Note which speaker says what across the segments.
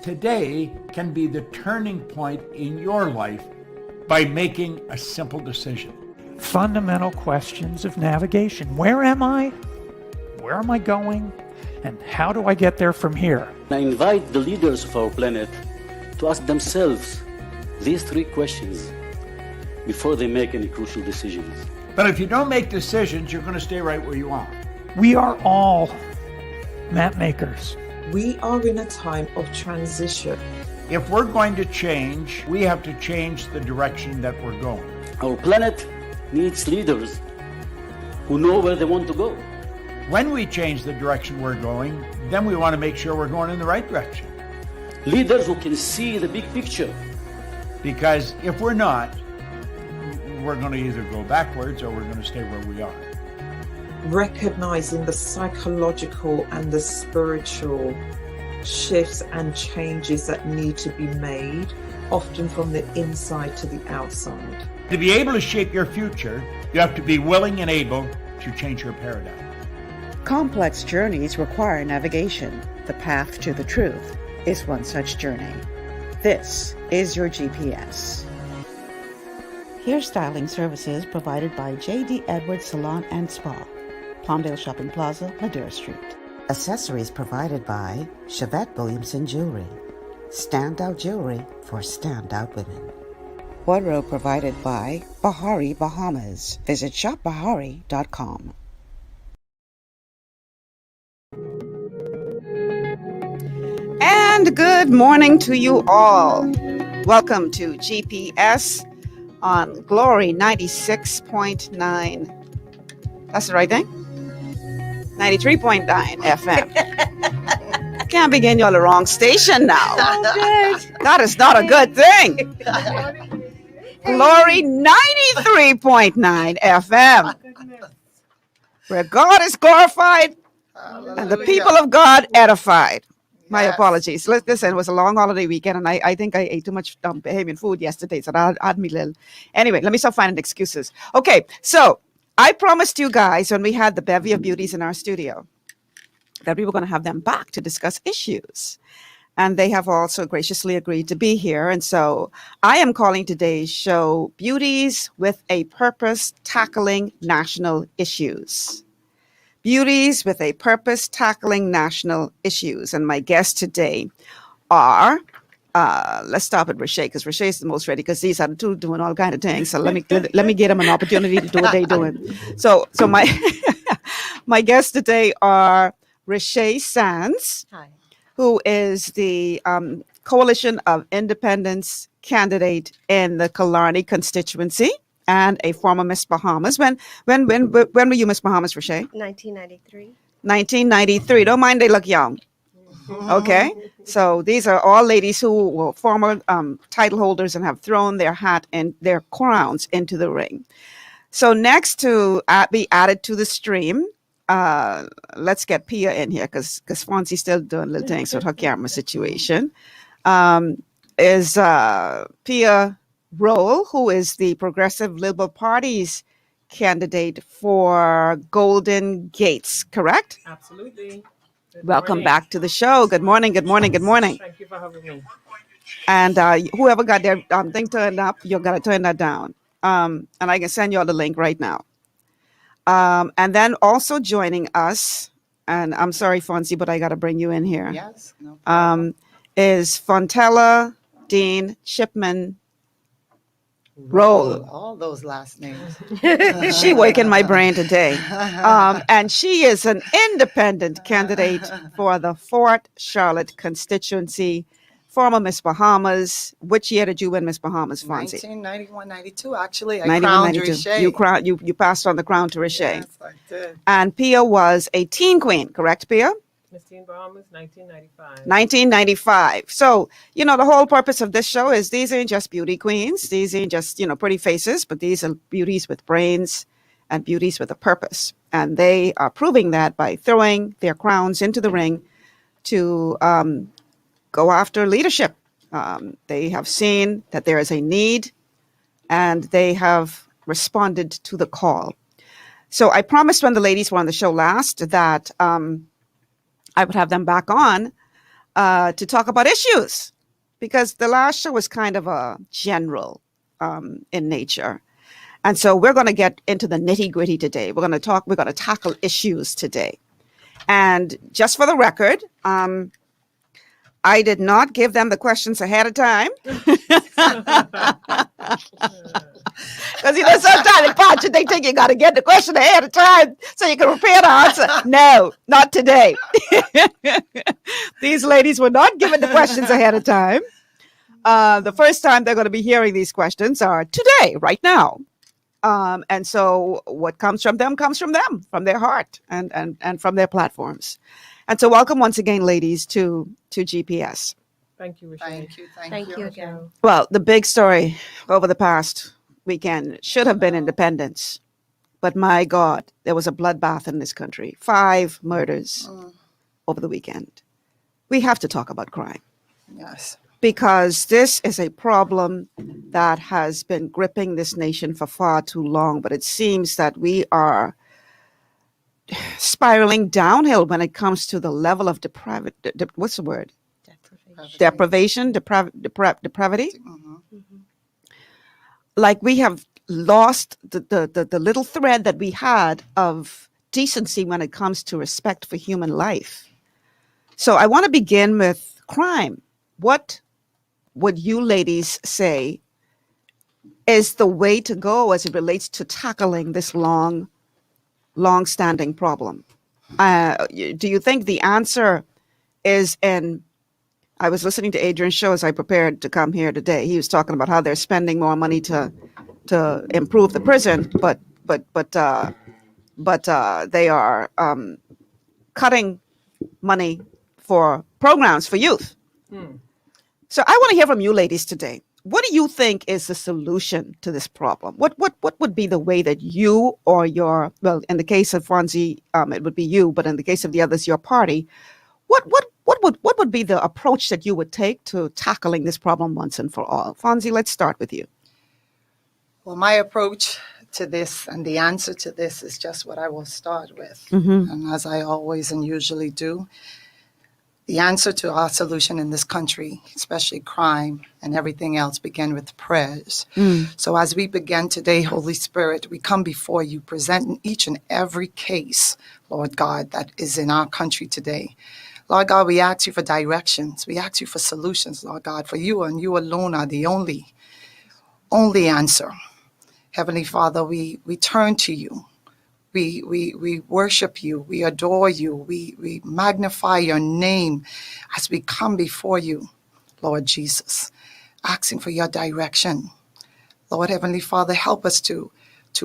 Speaker 1: Today can be the turning point in your life by making a simple decision.
Speaker 2: Fundamental questions of navigation. Where am I? Where am I going? And how do I get there from here?
Speaker 3: I invite the leaders of our planet to ask themselves these three questions before they make any crucial decisions.
Speaker 1: But if you don't make decisions, you're going to stay right where you are.
Speaker 2: We are all map makers.
Speaker 4: We are in a time of transition.
Speaker 1: If we're going to change, we have to change the direction that we're going.
Speaker 3: Our planet needs leaders who know where they want to go.
Speaker 1: When we change the direction we're going, then we want to make sure we're going in the right direction.
Speaker 3: Leaders who can see the big picture.
Speaker 1: Because if we're not, we're going to either go backwards or we're going to stay where we are.
Speaker 4: Recognizing the psychological and the spiritual shifts and changes that need to be made, often from the inside to the outside.
Speaker 1: To be able to shape your future, you have to be willing and able to change your paradigm.
Speaker 5: Complex journeys require navigation. The path to the truth is one such journey. This is your GPS. Hairstyling services provided by J.D. Edwards Salon and Spa, Palmdale Shopping Plaza, Madera Street. Accessories provided by Chevette Williamson Jewelry. Standout jewelry for standout women. Wardrobe provided by Bahari Bahamas. Visit shopbahari.com. And good morning to you all. Welcome to GPS on Glory 96.9. That's the right thing? 93.9 FM. Can't begin you on the wrong station now. That is not a good thing. Glory 93.9 FM. Where God is glorified and the people of God edified. My apologies. Listen, it was a long holiday weekend, and I think I ate too much Bahamian food yesterday, so I had me little. Anyway, let me stop finding excuses. Okay, so I promised you guys when we had the bevy of beauties in our studio that we were going to have them back to discuss issues. And they have also graciously agreed to be here. And so I am calling today's show Beauties with a Purpose Tackling National Issues. Beauties with a Purpose Tackling National Issues. And my guests today are, let's stop at Richa, because Richa is the most ready, because these are the two doing all kind of things. So let me give them an opportunity to do what they're doing. So my my guests today are Richa Sands,
Speaker 6: Hi.
Speaker 5: who is the Coalition of Independence candidate in the Killarney constituency and a former Miss Bahamas. When were you Miss Bahamas, Richa?
Speaker 6: 1993.
Speaker 5: 1993. Don't mind, they look young. Okay, so these are all ladies who were former title holders and have thrown their hat and their crowns into the ring. So next to be added to the stream, let's get Pia in here because Fonzie's still doing little things with her camera situation. Is Pia Rolle, who is the Progressive Liberal Party's candidate for Golden Gates, correct?
Speaker 7: Absolutely.
Speaker 5: Welcome back to the show. Good morning, good morning, good morning.
Speaker 7: Thank you for having me.
Speaker 5: And whoever got their thing turned up, you got to turn that down. And I can send you all the link right now. And then also joining us, and I'm sorry, Fonzie, but I got to bring you in here.
Speaker 7: Yes. No problem.
Speaker 5: Is Fontella, Dean, Chipman, Rolle.
Speaker 7: All those last names.
Speaker 5: She waking my brain today. And she is an independent candidate for the Fort Charlotte constituency, former Miss Bahamas. Which year did you win Miss Bahamas, Fonzie?
Speaker 7: 1991-92, actually. I crowned Richa.
Speaker 5: You passed on the crown to Richa.
Speaker 7: Yes, I did.
Speaker 5: And Pia was a teen queen, correct, Pia?
Speaker 7: Miss Teen Bahamas, 1995.
Speaker 5: 1995. So, the whole purpose of this show is these ain't just beauty queens. These ain't just, pretty faces, but these are beauties with brains and beauties with a purpose. And they are proving that by throwing their crowns into the ring to go after leadership. They have seen that there is a need and they have responded to the call. So I promised when the ladies were on the show last that I would have them back on to talk about issues, because the last show was kind of a general in nature. And so we're going to get into the nitty gritty today. We're going to tackle issues today. And just for the record, I did not give them the questions ahead of time. Because sometimes in Poncho, they think you got to get the question ahead of time so you can prepare the answer. No, not today. These ladies were not given the questions ahead of time. The first time they're going to be hearing these questions are today, right now. And so what comes from them, from their heart and from their platforms. And so welcome once again, ladies, to GPS.
Speaker 7: Thank you, Richa.
Speaker 6: Thank you again.
Speaker 5: Well, the big story over the past weekend should have been independence. But my God, there was a bloodbath in this country. 5 murders over the weekend. We have to talk about crime.
Speaker 7: Yes.
Speaker 5: Because this is a problem that has been gripping this nation for far too long. But it seems that we are spiraling downhill when it comes to the level of what's the word? Depravity. Like we have lost the little thread that we had of decency when it comes to respect for human life. So I want to begin with crime. What would you ladies say is the way to go as it relates to tackling this long-standing problem? Do you think the answer is in? I was listening to Adrian's show as I prepared to come here today. He was talking about how they're spending more money to improve the prison, but they are cutting money for programs for youth. So I want to hear from you ladies today. What do you think is the solution to this problem? What would be the way that you or your, well, in the case of Fonzie, it would be you, but in the case of the others, your party, what would be the approach that you would take to tackling this problem once and for all? Fonzie, let's start with you.
Speaker 7: Well, my approach to this and the answer to this is just what I will start with. And as I always and usually do, the answer to our solution in this country, especially crime and everything else, begin with prayers. So as we begin today, Holy Spirit, we come before you, presenting each and every case, Lord God, that is in our country today. Lord God, we ask you for directions. We ask you for solutions, Lord God, for you and you alone are the only answer. Heavenly Father, we turn to you. We worship you. We adore you. We magnify your name as we come before you, Lord Jesus, asking for your direction. Lord Heavenly Father, help us to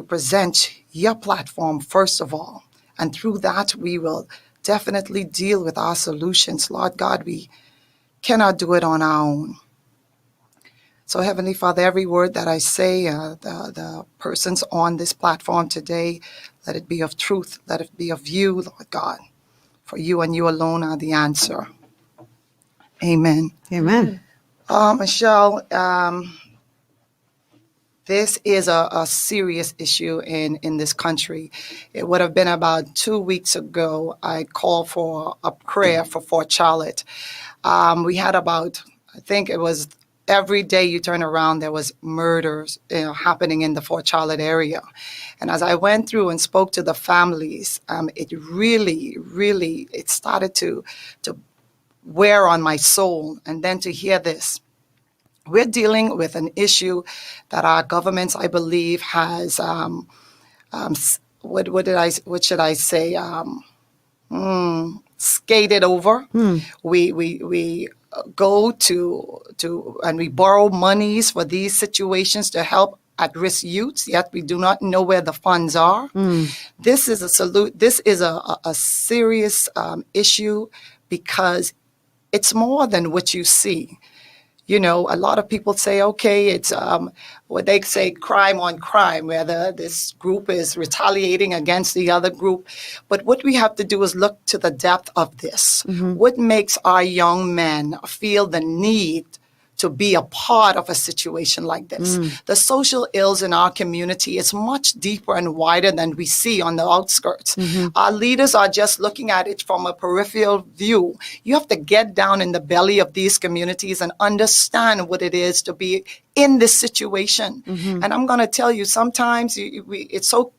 Speaker 7: present your platform first of all. And through that, we will definitely deal with our solutions. Lord God, we cannot do it on our own. So Heavenly Father, every word that I say, the persons on this platform today, let it be of truth. Let it be of you, Lord God. For you and you alone are the answer. Amen.
Speaker 5: Amen.
Speaker 7: Michelle, this is a serious issue in this country. It would have been about 2 weeks ago, I called for a prayer for Fort Charlotte. We had about, I think it was every day you turn around, there was murders happening in the Fort Charlotte area. And as I went through and spoke to the families, it really, it started to wear on my soul. And then to hear this, we're dealing with an issue that our government, I believe, has, what should I say, skated over. We go to and we borrow monies for these situations to help at-risk youths, yet we do not know where the funds are. This is a serious issue because it's more than what you see. You know, a lot of people say, okay, it's what they say, crime on crime, whether this group is retaliating against the other group. But what we have to do is look to the depth of this. What makes our young men feel the need to be a part of a situation like this. The social ills in our community is much deeper and wider than we see on the outskirts. Our leaders are just looking at it from a peripheral view. You have to get down in the belly of these communities and understand what it is to be in this situation. And I'm going to tell you, sometimes it's so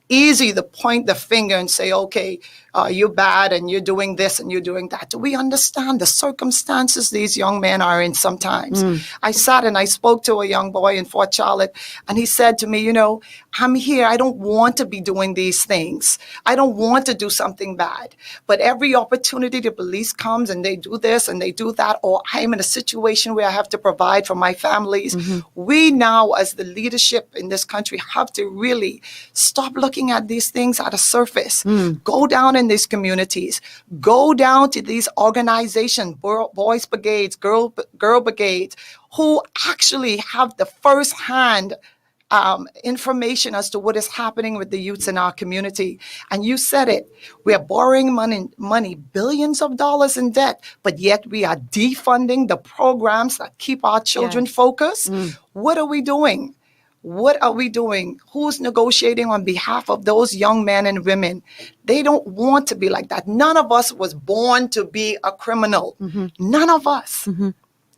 Speaker 7: easy to point the finger and say, okay, you're bad and you're doing this and you're doing that. Do we understand the circumstances these young men are in sometimes? I sat and I spoke to a young boy in Fort Charlotte, and he said to me, you know, I'm here. I don't want to be doing these things. I don't want to do something bad. But every opportunity the police comes and they do this and they do that, or I'm in a situation where I have to provide for my families. We now, as the leadership in this country, have to really stop looking at these things at a surface. Go down in these communities. Go down to these organizations, boys brigades, girl brigades, who actually have the first-hand information as to what is happening with the youths in our community. And you said it, we are borrowing money, billions of dollars in debt, but yet we are defunding the programs that keep our children focused. What are we doing? What are we doing? Who's negotiating on behalf of those young men and women? They don't want to be like that. None of us was born to be a criminal. None of us.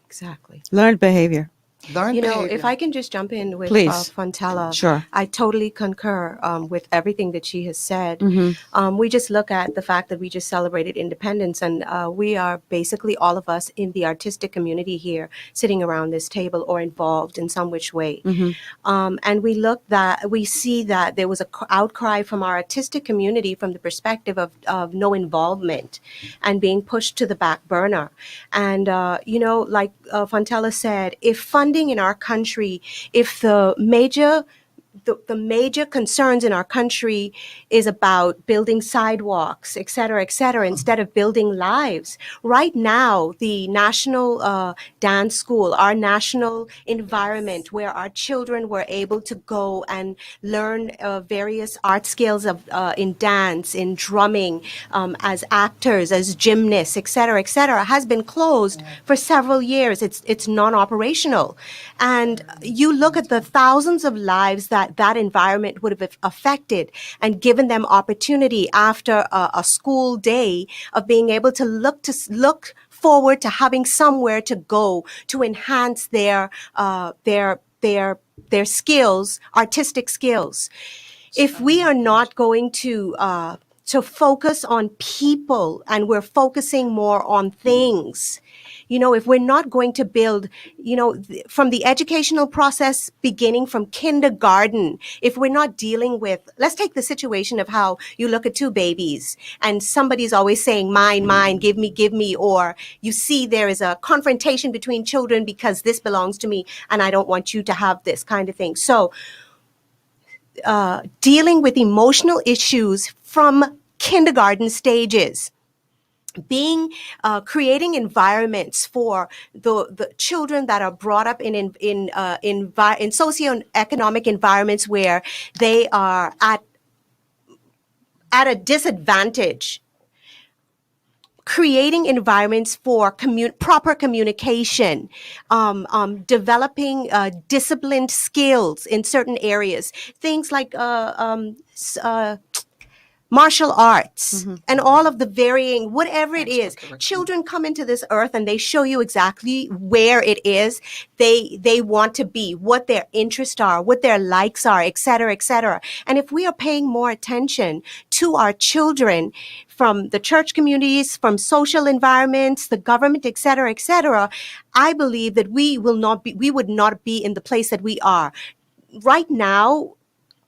Speaker 6: Exactly.
Speaker 5: Learned behavior.
Speaker 7: Learn
Speaker 6: You know,
Speaker 7: behavior.
Speaker 6: if I can just jump in with
Speaker 5: Please.
Speaker 6: Fontella,
Speaker 5: Sure.
Speaker 6: I totally concur with everything that she has said. We just look at the fact that we just celebrated independence, and we are basically all of us in the artistic community here sitting around this table or involved in some which way. And we see that there was an outcry from our artistic community from the perspective of no involvement and being pushed to the back burner. And, you know, like Fontella said, if funding in our country, if the major concerns in our country is about building sidewalks, et cetera, instead of building lives. Right now, the National Dance School, our national environment where our children were able to go and learn various art skills of in dance, in drumming, as actors, as gymnasts, et cetera, has been closed for several years. It's non-operational. And you look at the thousands of lives that environment would have affected and given them opportunity after a school day of being able to look forward to having somewhere to go to enhance their skills, artistic skills. If we are not going to focus on people and we're focusing more on things, you know, if we're not going to build, you know, from the educational process beginning from kindergarten, if we're not dealing with, let's take the situation of how you look at two babies and somebody's always saying, mine, give me, or you see there is a confrontation between children because this belongs to me and I don't want you to have this kind of thing. So dealing with emotional issues from kindergarten stages, creating environments for the children that are brought up in socioeconomic environments where they are at a disadvantage. Creating environments for proper communication, developing disciplined skills in certain areas, things like martial arts, and all of the varying, whatever it is. Children come into this earth and they show you exactly where it is they want to be, what their interests are, what their likes are, et cetera. And if we are paying more attention to our children from the church communities, from social environments, the government, et cetera, I believe that we would not be in the place that we are. Right now,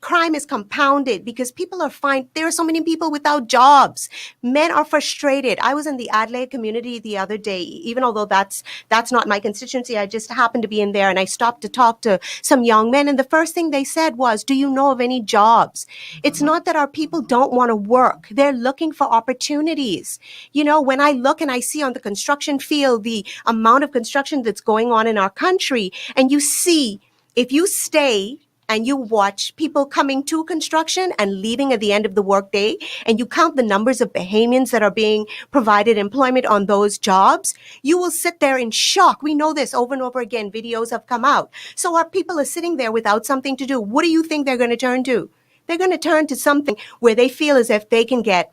Speaker 6: crime is compounded because people are there are so many people without jobs. Men are frustrated. I was in the Adelaide community the other day, even although that's not my constituency. I just happened to be in there and I stopped to talk to some young men. And the first thing they said was, do you know of any jobs? It's not that our people don't want to work. They're looking for opportunities. You know, when I look and I see on the construction field, the amount of construction that's going on in our country, and you see, if you stay and you watch people coming to construction and leaving at the end of the workday, and you count the numbers of Bahamians that are being provided employment on those jobs, you will sit there in shock. We know this over and over again. Videos have come out. So our people are sitting there without something to do. What do you think they're going to turn to? They're going to turn to something where they feel as if they can get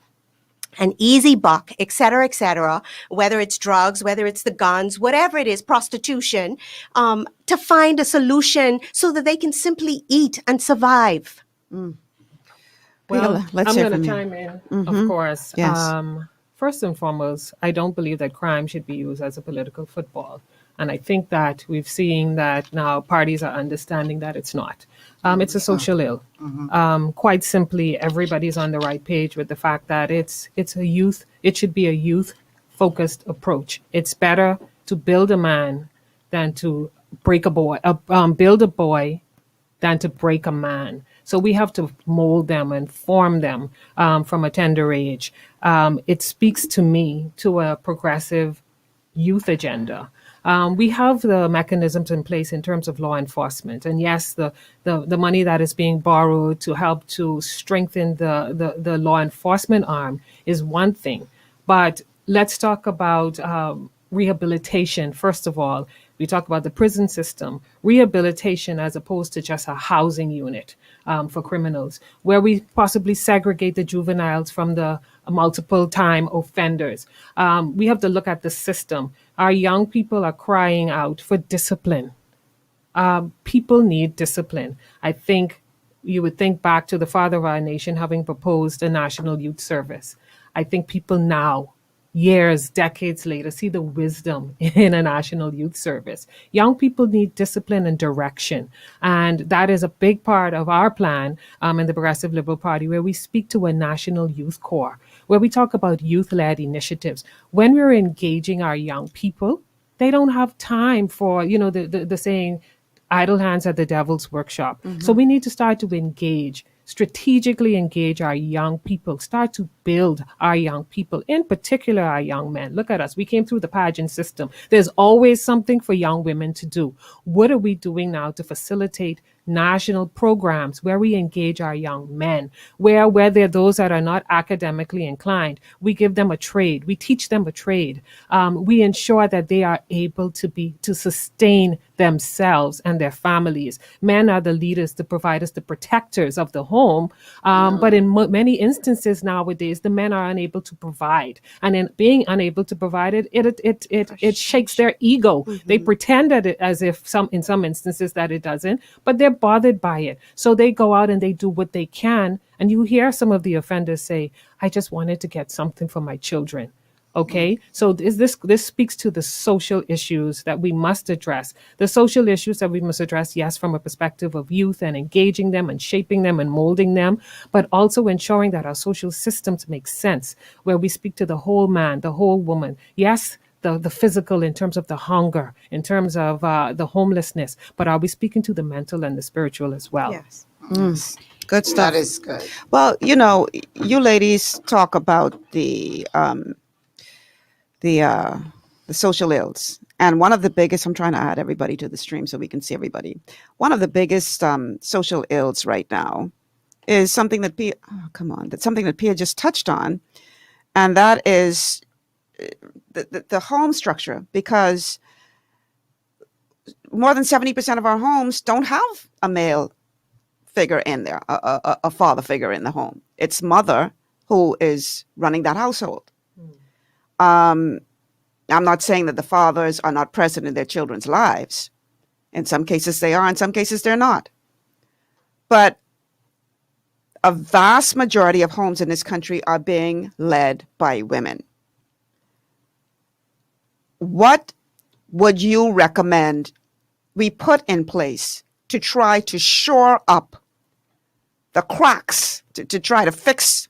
Speaker 6: an easy buck, et cetera, whether it's drugs, whether it's the guns, whatever it is, prostitution, to find a solution so that they can simply eat and survive.
Speaker 5: Well,
Speaker 8: I'm going to chime in, of course.
Speaker 5: Yes.
Speaker 8: First and foremost, I don't believe that crime should be used as a political football. And I think that we've seen that now parties are understanding that it's not. It's a social ill. Quite simply, everybody's on the right page with the fact that it should be a youth-focused approach. It's better to build a man than to break a boy, build a boy than to break a man. So we have to mold them and form them from a tender age. It speaks to me to a progressive youth agenda. We have the mechanisms in place in terms of law enforcement. And yes, the money that is being borrowed to help to strengthen the law enforcement arm is one thing. But let's talk about rehabilitation. First of all, we talk about the prison system, rehabilitation as opposed to just a housing unit for criminals, where we possibly segregate the juveniles from the multiple time offenders. We have to look at the system. Our young people are crying out for discipline. People need discipline. I think you would think back to the father of our nation having proposed a national youth service. I think people now, years, decades later, see the wisdom in a national youth service. Young people need discipline and direction. And that is a big part of our plan in the Progressive Liberal Party, where we speak to a national youth corps, where we talk about youth-led initiatives. When we're engaging our young people, they don't have time for, the saying, idle hands at the devil's workshop. So we need to start to strategically engage our young people, start to build our young people, in particular our young men. Look at us. We came through the pageant system. There's always something for young women to do. What are we doing now to facilitate national programs where we engage our young men, where they're those that are not academically inclined? We give them a trade. We teach them a trade. We ensure that they are able to sustain themselves and their families. Men are the leaders, the providers, the protectors of the home. But in many instances nowadays, the men are unable to provide. And in being unable to provide it shakes their ego. They pretend that as if in some instances that it doesn't, but they're bothered by it. So they go out and they do what they can. And you hear some of the offenders say, I just wanted to get something for my children. Okay, so this speaks to the social issues that we must address. The social issues that we must address, yes, from a perspective of youth and engaging them and shaping them and molding them, but also ensuring that our social systems make sense, where we speak to the whole man, the whole woman. Yes, the physical in terms of the hunger, in terms of the homelessness, but are we speaking to the mental and the spiritual as well?
Speaker 6: Yes.
Speaker 5: Good stuff.
Speaker 7: That is good.
Speaker 5: Well, you ladies talk about the social ills. And one of the biggest, I'm trying to add everybody to the stream so we can see everybody. One of the biggest social ills right now is something that Pia just touched on. And that is the home structure, because more than 70% of our homes don't have a male figure in there, a father figure in the home. It's mother who is running that household. I'm not saying that the fathers are not present in their children's lives. In some cases they are, in some cases they're not. But a vast majority of homes in this country are being led by women. What would you recommend we put in place to try to shore up the cracks, to try to fix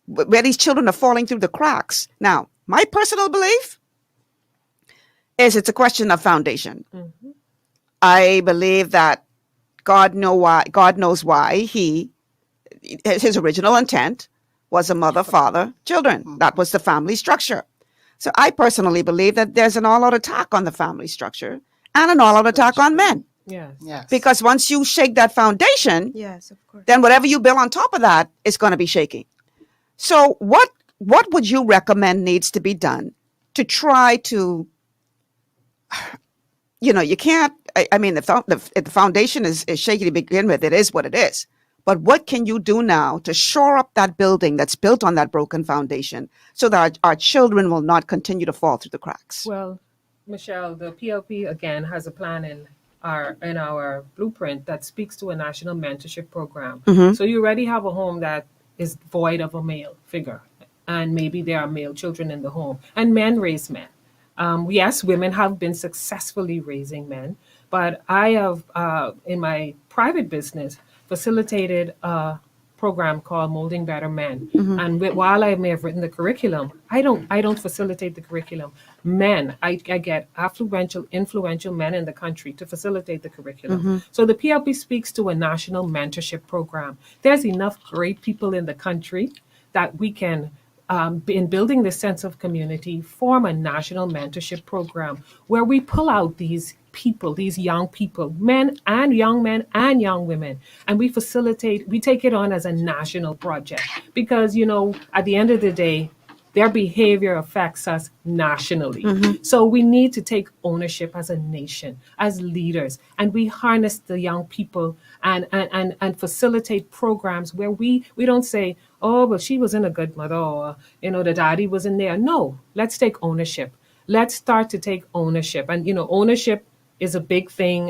Speaker 5: where these children are falling through the cracks? Now, my personal belief is it's a question of foundation. Mm-hmm. I believe that God knows why his original intent was a mother, father, children. Mm-hmm. That was the family structure. So I personally believe that there's an all-out attack on the family structure and an all-out attack on men.
Speaker 8: Yes.
Speaker 7: Yes.
Speaker 5: Because once you shake that foundation,
Speaker 6: Yes, of course.
Speaker 5: then whatever you build on top of that is going to be shaky. So what would you recommend needs to be done to try to, you can't, I mean, the foundation is shaky to begin with. It is what it is. But what can you do now to shore up that building that's built on that broken foundation so that our children will not continue to fall through the cracks?
Speaker 8: Well, Michelle, the PLP again has a plan in our blueprint that speaks to a national mentorship program. So you already have a home that is void of a male figure, and maybe there are male children in the home, and men raise men. Yes, women have been successfully raising men, but I have in my private business facilitated a program called Molding Better Men. And while I may have written the curriculum, I don't facilitate the curriculum. Men, I get influential men in the country to facilitate the curriculum. So the PLP speaks to a national mentorship program. There's enough great people in the country that we can, in building this sense of community, form a national mentorship program where we pull out these people, these young people, men and young women, and we take it on as a national project because, at the end of the day, their behavior affects us nationally. So we need to take ownership as a nation, as leaders, and we harness the young people and facilitate programs where we don't say, oh, well, she was in a good mother, or, the daddy was in there. No, let's take ownership. Let's start to take ownership. And, ownership is a big thing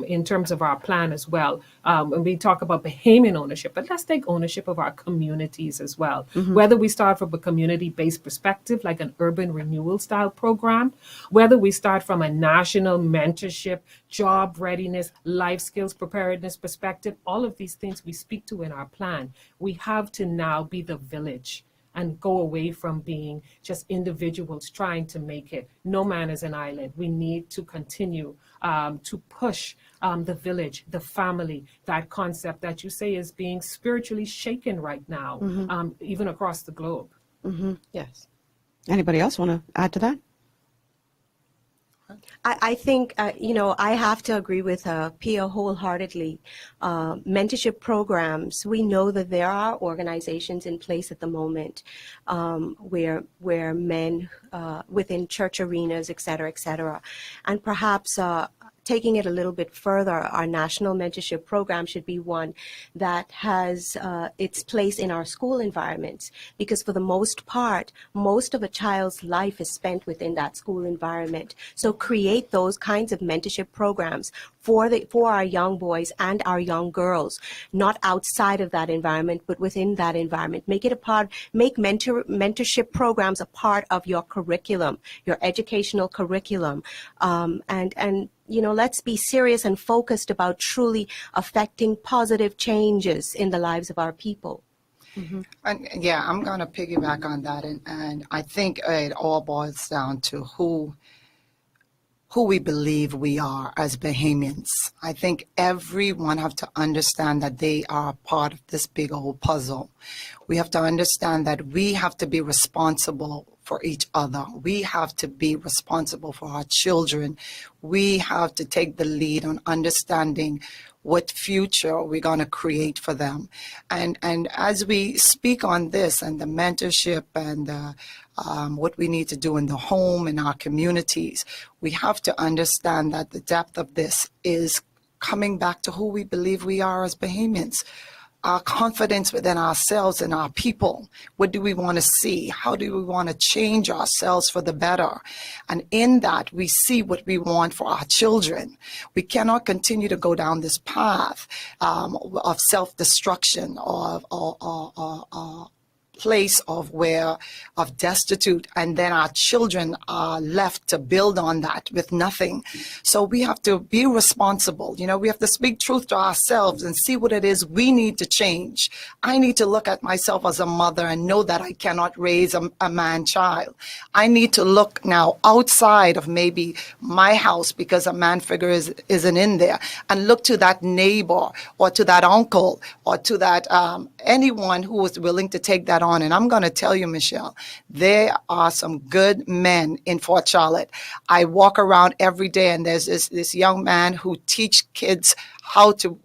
Speaker 8: in terms of our plan as well. When we talk about Bahamian ownership, but let's take ownership of our communities as well. Whether we start from a community-based perspective, like an urban renewal style program, whether we start from a national mentorship, job readiness, life skills preparedness perspective, all of these things we speak to in our plan. We have to now be the village and go away from being just individuals trying to make it. No man is an island. We need to continue to push the village, the family, that concept that you say is being spiritually shaken right now, even across the globe.
Speaker 6: Yes.
Speaker 5: Anybody else want to add to that?
Speaker 6: I think, I have to agree with Pia wholeheartedly. Mentorship programs, we know that there are organizations in place at the moment where men within church arenas, et cetera, and perhaps taking it a little bit further, our national mentorship program should be one that has its place in our school environments, because for the most part, most of a child's life is spent within that school environment. So create those kinds of mentorship programs for our young boys and our young girls, not outside of that environment, but within that environment. Make mentorship programs a part of your curriculum, your educational curriculum, and let's be serious and focused about truly affecting positive changes in the lives of our people.
Speaker 7: And yeah, I'm going to piggyback on that. And I think it all boils down to who we believe we are as Bahamians. I think everyone have to understand that they are part of this big old puzzle. We have to understand that we have to be responsible for each other. We have to be responsible for our children. We have to take the lead on understanding what future we're going to create for them. And as we speak on this and the mentorship and what we need to do in the home, in our communities, we have to understand that the depth of this is coming back to who we believe we are as Bahamians. Our confidence within ourselves and our people. What do we want to see? How do we want to change ourselves for the better? And in that, we see what we want for our children. We cannot continue to go down this path of self-destruction, of place of destitute, and then our children are left to build on that with nothing. So we have to be responsible. We have to speak truth to ourselves and see what it is we need to change. I need to look at myself as a mother and know that I cannot raise a man child. I need to look now outside of maybe my house because a man figure isn't in there, and look to that neighbor or to that uncle or to that anyone who is willing to take that on. And I'm going to tell you, Michelle, there are some good men in Fort Charlotte. I walk around every day, and there's this young man who teach kids how to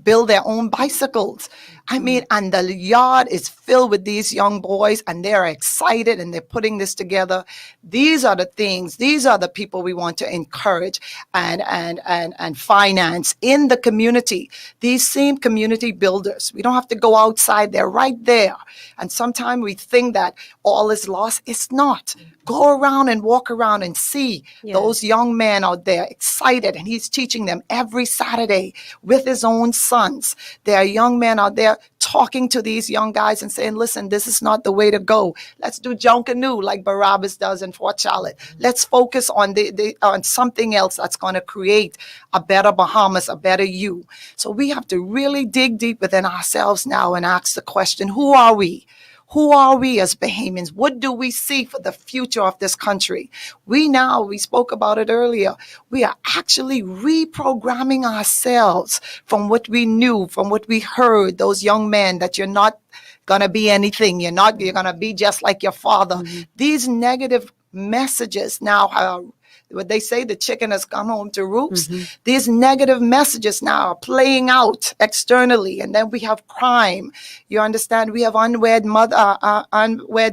Speaker 7: build their own bicycles. I mean, and the yard is filled with these young boys, and they're excited, and they're putting this together. These are the things, these are the people we want to encourage and finance in the community. These same community builders. We don't have to go outside, they're right there. And sometimes we think that all is lost. It's not. Go around and walk around and see those young men out there excited, and he's teaching them every Saturday with his own sons. There are young men out there talking to these young guys and saying, listen, this is not the way to go. Let's do Junkanoo like Barabbas does in Fort Charlotte. Let's focus on on something else that's going to create a better Bahamas, a better you. So we have to really dig deep within ourselves now and ask the question, who are we? Who are we as Bahamians? What do we see for the future of this country? We spoke about it earlier. We are actually reprogramming ourselves from what we knew, from what we heard, those young men, that you're not going to be anything. You're going to be just like your father. Mm-hmm. These negative messages now what they say, the chicken has come home to roost. Mm-hmm. These negative messages now are playing out externally. And then we have crime. You understand? We have unwed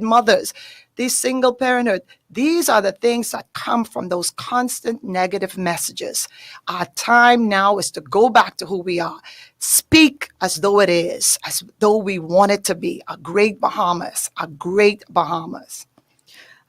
Speaker 7: mothers, these single parenthood. These are the things that come from those constant negative messages. Our time now is to go back to who we are. Speak as though it is, as though we want it to be a great Bahamas, a great Bahamas.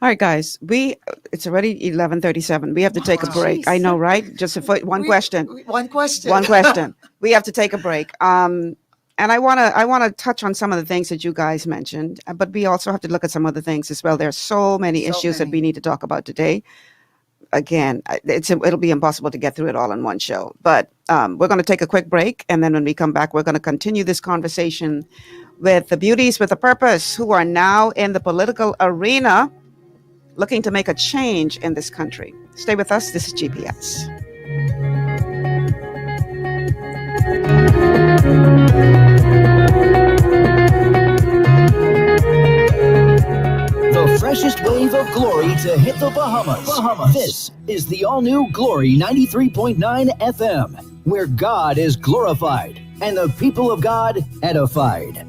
Speaker 5: All right, guys, it's already 11:37. We have to take a break. I know, right? Just one question.
Speaker 7: One question.
Speaker 5: One question. We have to take a break. And I want to touch on some of the things that you guys mentioned, but we also have to look at some other things as well. There are so many issues that we need to talk about today. Again, it'll be impossible to get through it all in one show. But we're going to take a quick break, and then when we come back, we're going to continue this conversation with the Beauties with a Purpose, who are now in the political arena, looking to make a change in this country. Stay with us. This is GPS.
Speaker 9: The freshest wave of glory to hit the Bahamas. This is the all-new Glory 93.9 FM, where God is glorified and the people of God edified.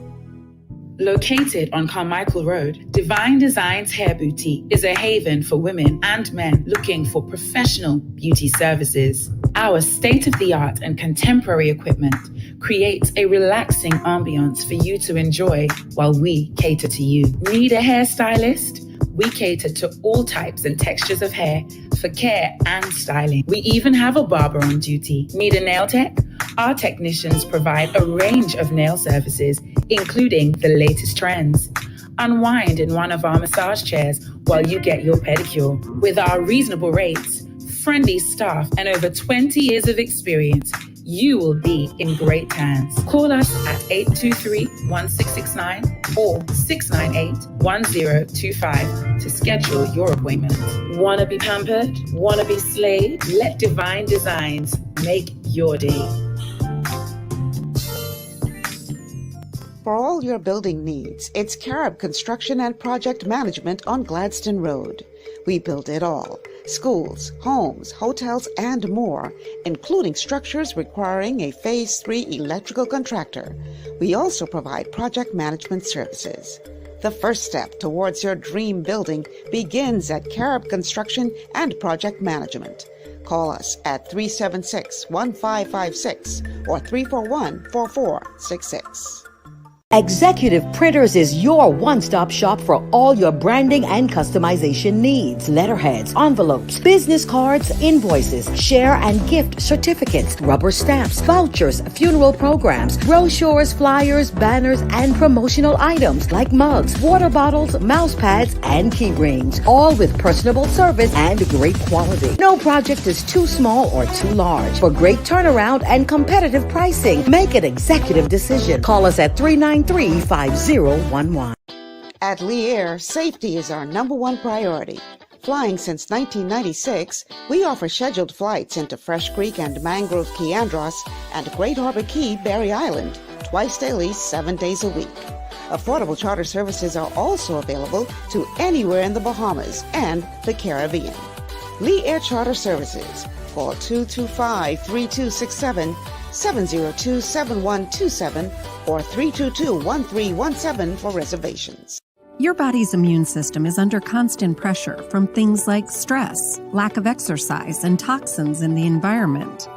Speaker 10: Located on Carmichael Road, Divine Designs Hair Boutique is a haven for women and men looking for professional beauty services. Our state-of-the-art and contemporary equipment creates a relaxing ambiance for you to enjoy while we cater to you. Need a hairstylist? We cater to all types and textures of hair for care and styling. We even have a barber on duty. Need a nail tech? Our technicians provide a range of nail services, including the latest trends. Unwind in one of our massage chairs while you get your pedicure. With our reasonable rates, friendly staff, and over 20 years of experience, you will be in great hands. Call us at 823-1669 or 698-1025 to schedule your appointment. Wanna be pampered? Wanna be slayed? Let Divine Designs make your day.
Speaker 5: For all your building needs, it's Carib Construction and Project Management on Gladstone Road. We build it all. Schools, homes, hotels, and more, including structures requiring a Phase 3 electrical contractor. We also provide project management services. The first step towards your dream building begins at Carib Construction and Project Management. Call us at 376-1556 or 341-4466.
Speaker 11: Executive Printers is your one-stop shop for all your branding and customization needs. Letterheads, envelopes, business cards, invoices, share and gift certificates, rubber stamps, vouchers, funeral programs, brochures, flyers, banners, and promotional items like mugs, water bottles, mouse pads, and key rings, all with personable service and great quality. No project is too small or too large. For great turnaround and competitive pricing, make an executive decision. Call us at 393-5011.
Speaker 5: At Lee Air, safety is our #1 priority. Flying since 1996, we offer scheduled flights into Fresh Creek and Mangrove Key Andros and Great Harbor Key, Berry Island, twice daily, 7 days a week. Affordable charter services are also available to anywhere in the Bahamas and the Caribbean. Lee Air Charter Services. Call 225-3267, 702-7127, or 322-1317 for reservations.
Speaker 12: Your body's immune system is under constant pressure from things like stress, lack of exercise, and toxins in the environment.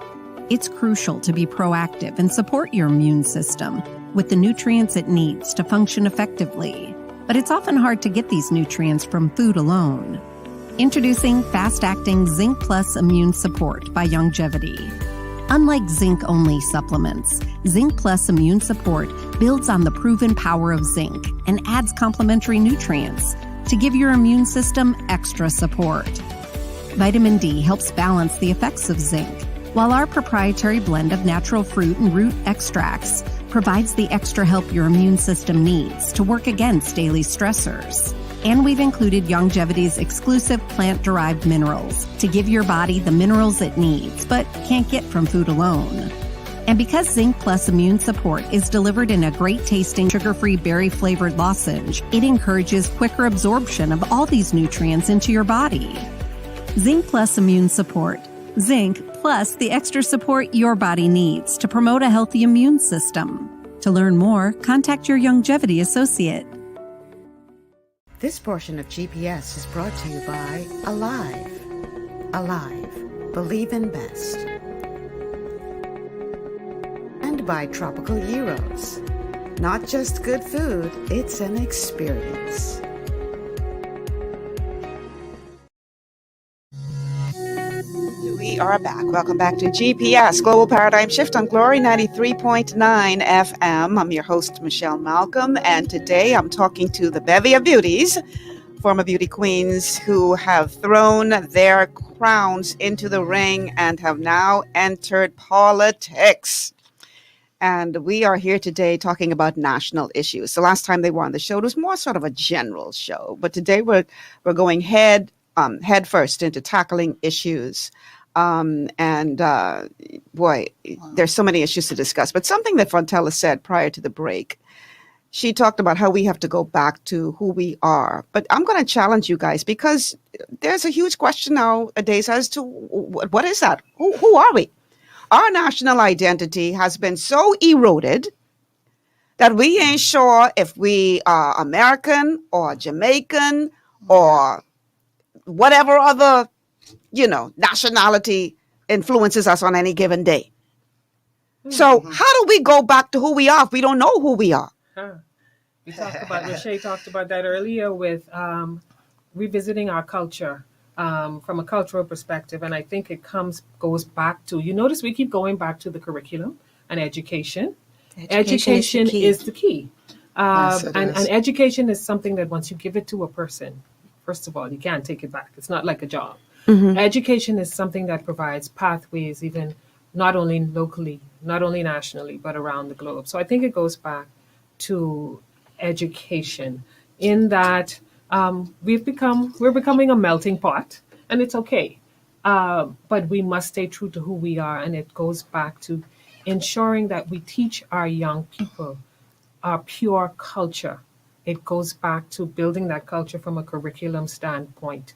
Speaker 12: It's crucial to be proactive and support your immune system with the nutrients it needs to function effectively. But it's often hard to get these nutrients from food alone. Introducing fast-acting Zinc Plus Immune Support by Longevity. Unlike zinc-only supplements, Zinc Plus Immune Support builds on the proven power of zinc and adds complementary nutrients to give your immune system extra support. Vitamin D helps balance the effects of zinc, while our proprietary blend of natural fruit and root extracts provides the extra help your immune system needs to work against daily stressors. And we've included Longevity's exclusive plant-derived minerals to give your body the minerals it needs but can't get from food alone. And because Zinc Plus Immune Support is delivered in a great-tasting, sugar-free, berry-flavored lozenge, it encourages quicker absorption of all these nutrients into your body. Zinc Plus Immune Support. Zinc plus the extra support your body needs to promote a healthy immune system. To learn more, contact your Longevity associate.
Speaker 13: This portion of GPS is brought to you by Alive. Alive. Believe in best. And by Tropical Gyros. Not just good food, it's an experience.
Speaker 5: We are back. Welcome back to GPS, Global Paradigm Shift on Glory 93.9 FM. I'm your host, Michelle Malcolm, and today I'm talking to the bevy of beauties, former beauty queens who have thrown their crowns into the ring and have now entered politics. And we are here today talking about national issues. The last time they were on the show, it was more sort of a general show, but today we're going head first into tackling issues. Boy, there's so many issues to discuss. But something that Fontella said prior to the break, she talked about how we have to go back to who we are. But I'm going to challenge you guys because there's a huge question nowadays as to what is that? Who are we? Our national identity has been so eroded that we ain't sure if we are American or Jamaican or whatever other nationality influences us on any given day. So how do we go back to who we are if we don't know who we are?
Speaker 8: We talked about, Richa talked about that earlier with revisiting our culture from a cultural perspective. And I think it goes back to, you notice we keep going back to the curriculum and education. Education is the key. And education is something that once you give it to a person, first of all, you can't take it back. It's not like a job. Mm-hmm. Education is something that provides pathways, even not only locally, not only nationally, but around the globe. So I think it goes back to education in that we're becoming a melting pot, and it's okay. But we must stay true to who we are. And it goes back to ensuring that we teach our young people our pure culture. It goes back to building that culture from a curriculum standpoint,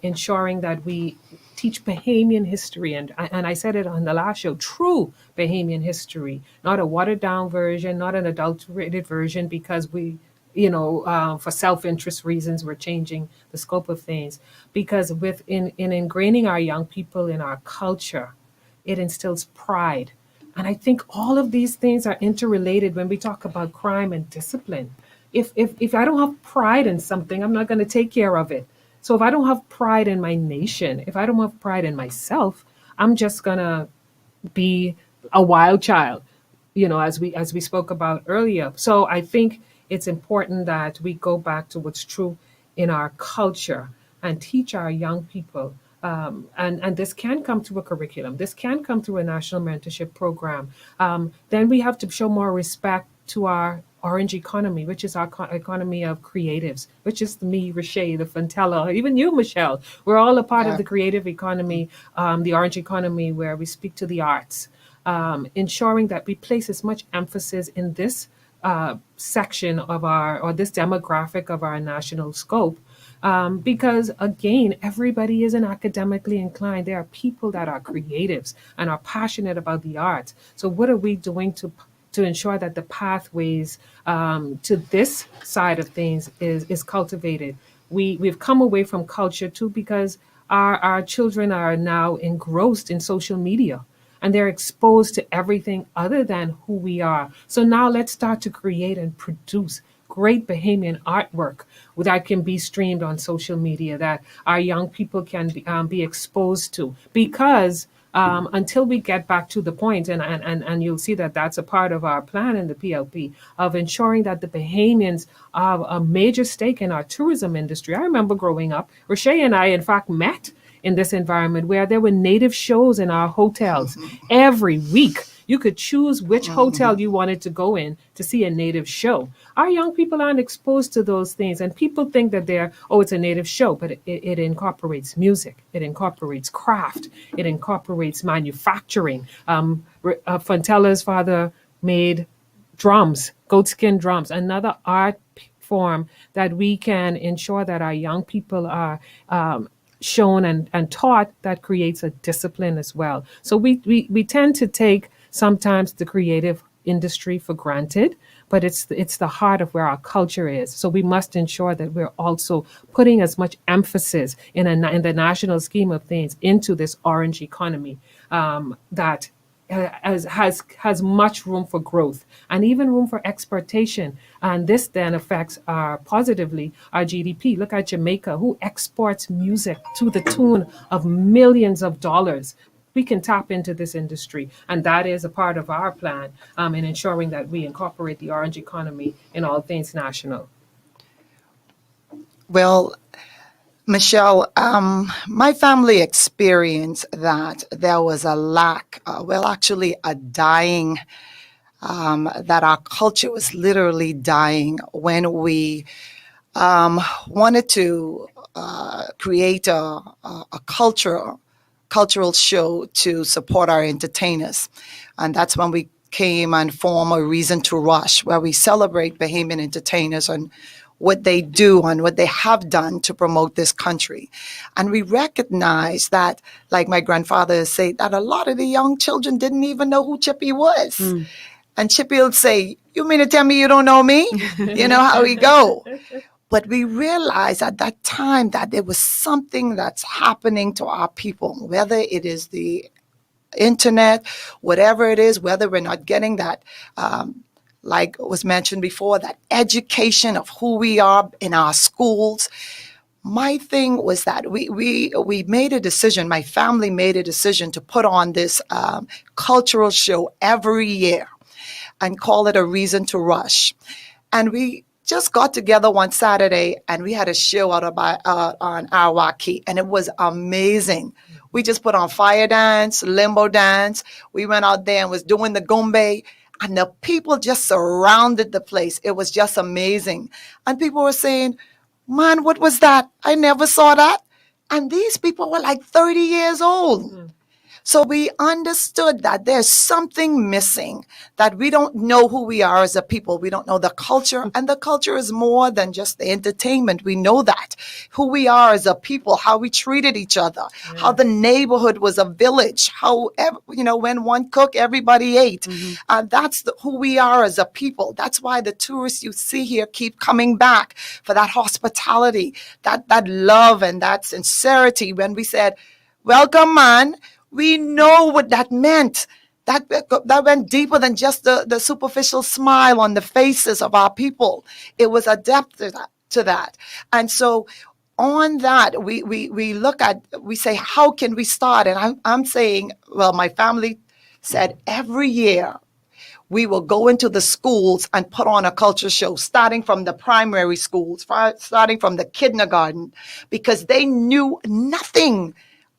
Speaker 8: ensuring that we teach Bahamian history. And I said it on the last show, true Bahamian history, not a watered down version, not an adulterated version because we, for self-interest reasons, we're changing the scope of things. Because in ingraining our young people in our culture, it instills pride. And I think all of these things are interrelated when we talk about crime and discipline. If I don't have pride in something, I'm not going to take care of it. So if I don't have pride in my nation, if I don't have pride in myself, I'm just going to be a wild child, as we spoke about earlier. So I think it's important that we go back to what's true in our culture and teach our young people. And this can come through a curriculum. This can come through a national mentorship program. Then we have to show more respect to our orange economy, which is our economy of creatives, which is me, Richa, the Fontella, even you, Michelle. We're all a part of the creative economy, the orange economy, where we speak to the arts, ensuring that we place as much emphasis in this section of or this demographic of our national scope. Because again, everybody isn't academically inclined. There are people that are creatives and are passionate about the arts. So what are we doing to ensure that the pathways to this side of things is cultivated? We've come away from culture too because our children are now engrossed in social media and they're exposed to everything other than who we are. So now let's start to create and produce great Bahamian artwork that can be streamed on social media, that our young people can be exposed to. Because until we get back to the point, and you'll see that that's a part of our plan in the PLP, of ensuring that the Bahamians have a major stake in our tourism industry. I remember growing up, Richa and I, in fact, met in this environment where there were native shows in our hotels every week. You could choose which hotel you wanted to go in to see a native show. Our young people aren't exposed to those things, and people think that it's a native show, but it incorporates music, it incorporates craft, it incorporates manufacturing. Fontella's father made drums, goatskin drums, another art form that we can ensure that our young people are shown and taught, that creates a discipline as well. So we tend to take sometimes the creative industry for granted, but it's the heart of where our culture is. So we must ensure that we're also putting as much emphasis in the national scheme of things into this orange economy that has much room for growth and even room for exportation. And this then affects positively our GDP. Look at Jamaica, who exports music to the tune of millions of dollars. We can tap into this industry, and that is a part of our plan in ensuring that we incorporate the orange economy in all things national.
Speaker 7: Well, Michelle, my family experienced that there was a lack, a dying, that our culture was literally dying when we wanted to create a cultural show to support our entertainers. And that's when we came and formed a Reason to Rush, where we celebrate Bahamian entertainers and what they do and what they have done to promote this country. And we recognize that, like my grandfather said, that a lot of the young children didn't even know who Chippy was. And Chippy would say, "You mean to tell me you don't know me?" You know how we go. But we realized at that time that there was something that's happening to our people, whether it is the internet, whatever it is, whether we're not getting that, like was mentioned before, that education of who we are in our schools. My thing was that we made a decision, my family made a decision to put on this cultural show every year and call it a Reason to Rush. And we just got together one Saturday and we had a show out on Awaki, and it was amazing. We just put on fire dance, limbo dance. We went out there and was doing the gombe, and the people just surrounded the place. It was just amazing. And people were saying, "Man, what was that? I never saw that." And these people were like 30 years old. So we understood that there's something missing, that we don't know who we are as a people. We don't know the culture, and the culture is more than just the entertainment. We know that, who we are as a people, how we treated each other, how the neighborhood was a village, how, when one cooked, everybody ate. That's who we are as a people. That's why the tourists you see here keep coming back for that hospitality, that love and that sincerity. When we said, "Welcome, man," we know what that meant. That went deeper than just the superficial smile on the faces of our people. It was a depth to that. And so on that, we look at, we say, how can we start? And I'm saying, well, my family said every year we will go into the schools and put on a culture show, starting from the primary schools, starting from the kindergarten, because they knew nothing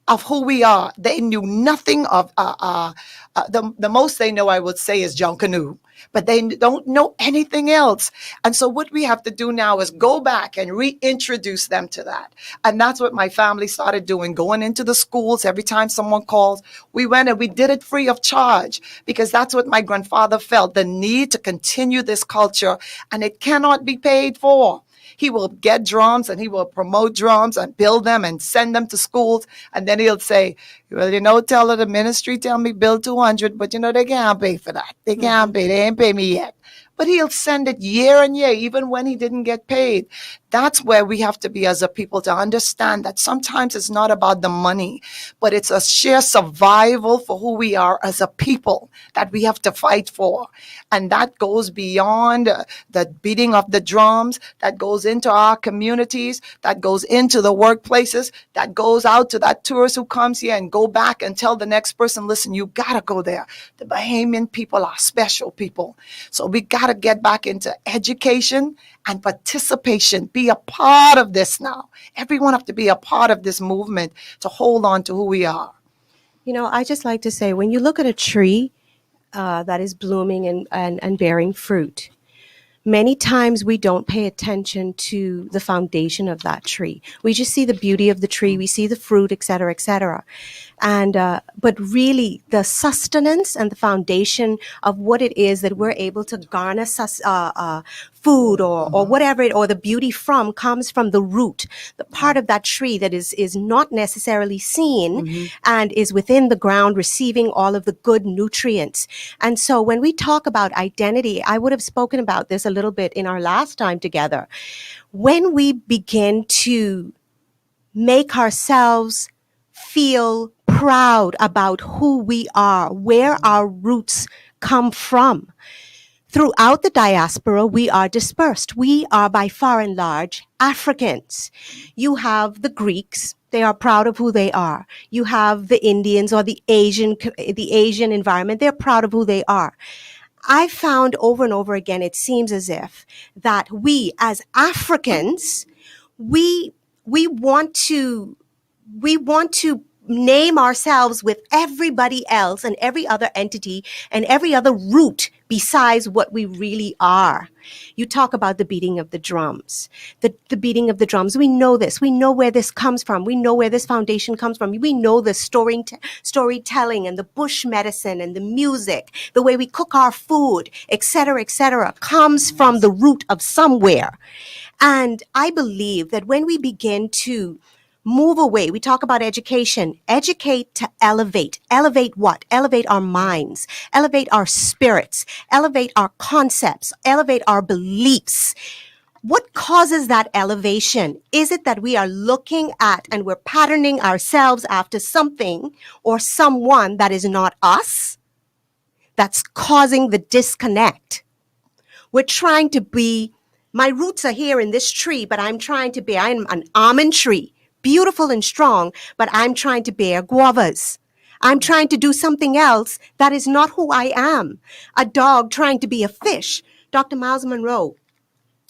Speaker 7: of who we are. They knew nothing of, the most they know, I would say, is Junkanoo, but they don't know anything else. And so what we have to do now is go back and reintroduce them to that. And that's what my family started doing, going into the schools. Every time someone calls, we went and we did it free of charge, because that's what my grandfather felt, the need to continue this culture, and it cannot be paid for. He will get drums and he will promote drums and build them and send them to schools. And then he'll say, well, tell her the ministry, tell me bill 200, but they can't pay for that. They can't pay. They ain't pay me yet. But he'll send it year and year, even when he didn't get paid. That's where we have to be as a people, to understand that sometimes it's not about the money, but it's a sheer survival for who we are as a people that we have to fight for. And that goes beyond the beating of the drums, that goes into our communities, that goes into the workplaces, that goes out to that tourist who comes here and go back and tell the next person, listen, you got to go there. The Bahamian people are special people. So we got to get back into education and participation. Be a part of this now. Everyone have to be a part of this movement to hold on to who we are.
Speaker 6: I just like to say, when you look at a tree that is blooming and bearing fruit, many times we don't pay attention to the foundation of that tree. We just see the beauty of the tree. We see the fruit, et cetera, et cetera. But really, the sustenance and the foundation of what it is that we're able to garner food or whatever or the beauty from comes from the root, the part of that tree that is not necessarily seen and is within the ground receiving all of the good nutrients. And so when we talk about identity, I would have spoken about this a little bit in our last time together. When we begin to make ourselves feel proud about who we are, where our roots come from. Throughout the diaspora, we are dispersed. We are by far and large Africans. You have the Greeks. They are proud of who they are. You have the Indians or the Asian environment. They're proud of who they are. I found over and over again, it seems as if that we as Africans, we want to name ourselves with everybody else and every other entity and every other root besides what we really are. You talk about the beating of the drums. The beating of the drums. We know this. We know where this comes from. We know where this foundation comes from. We know the storytelling and the bush medicine and the music, the way we cook our food, et cetera, comes from the root of somewhere. And I believe that when we begin to move away, we talk about education, educate to elevate. Elevate what? Elevate our minds, elevate our spirits, elevate our concepts, elevate our beliefs. What causes that elevation? Is it that we are looking at and we're patterning ourselves after something or someone that is not us? That's causing the disconnect. We're trying to be, my roots are here in this tree, but I'm an almond tree. Beautiful and strong, but I'm trying to bear guavas. I'm trying to do something else that is not who I am. A dog trying to be a fish. Dr. Miles Monroe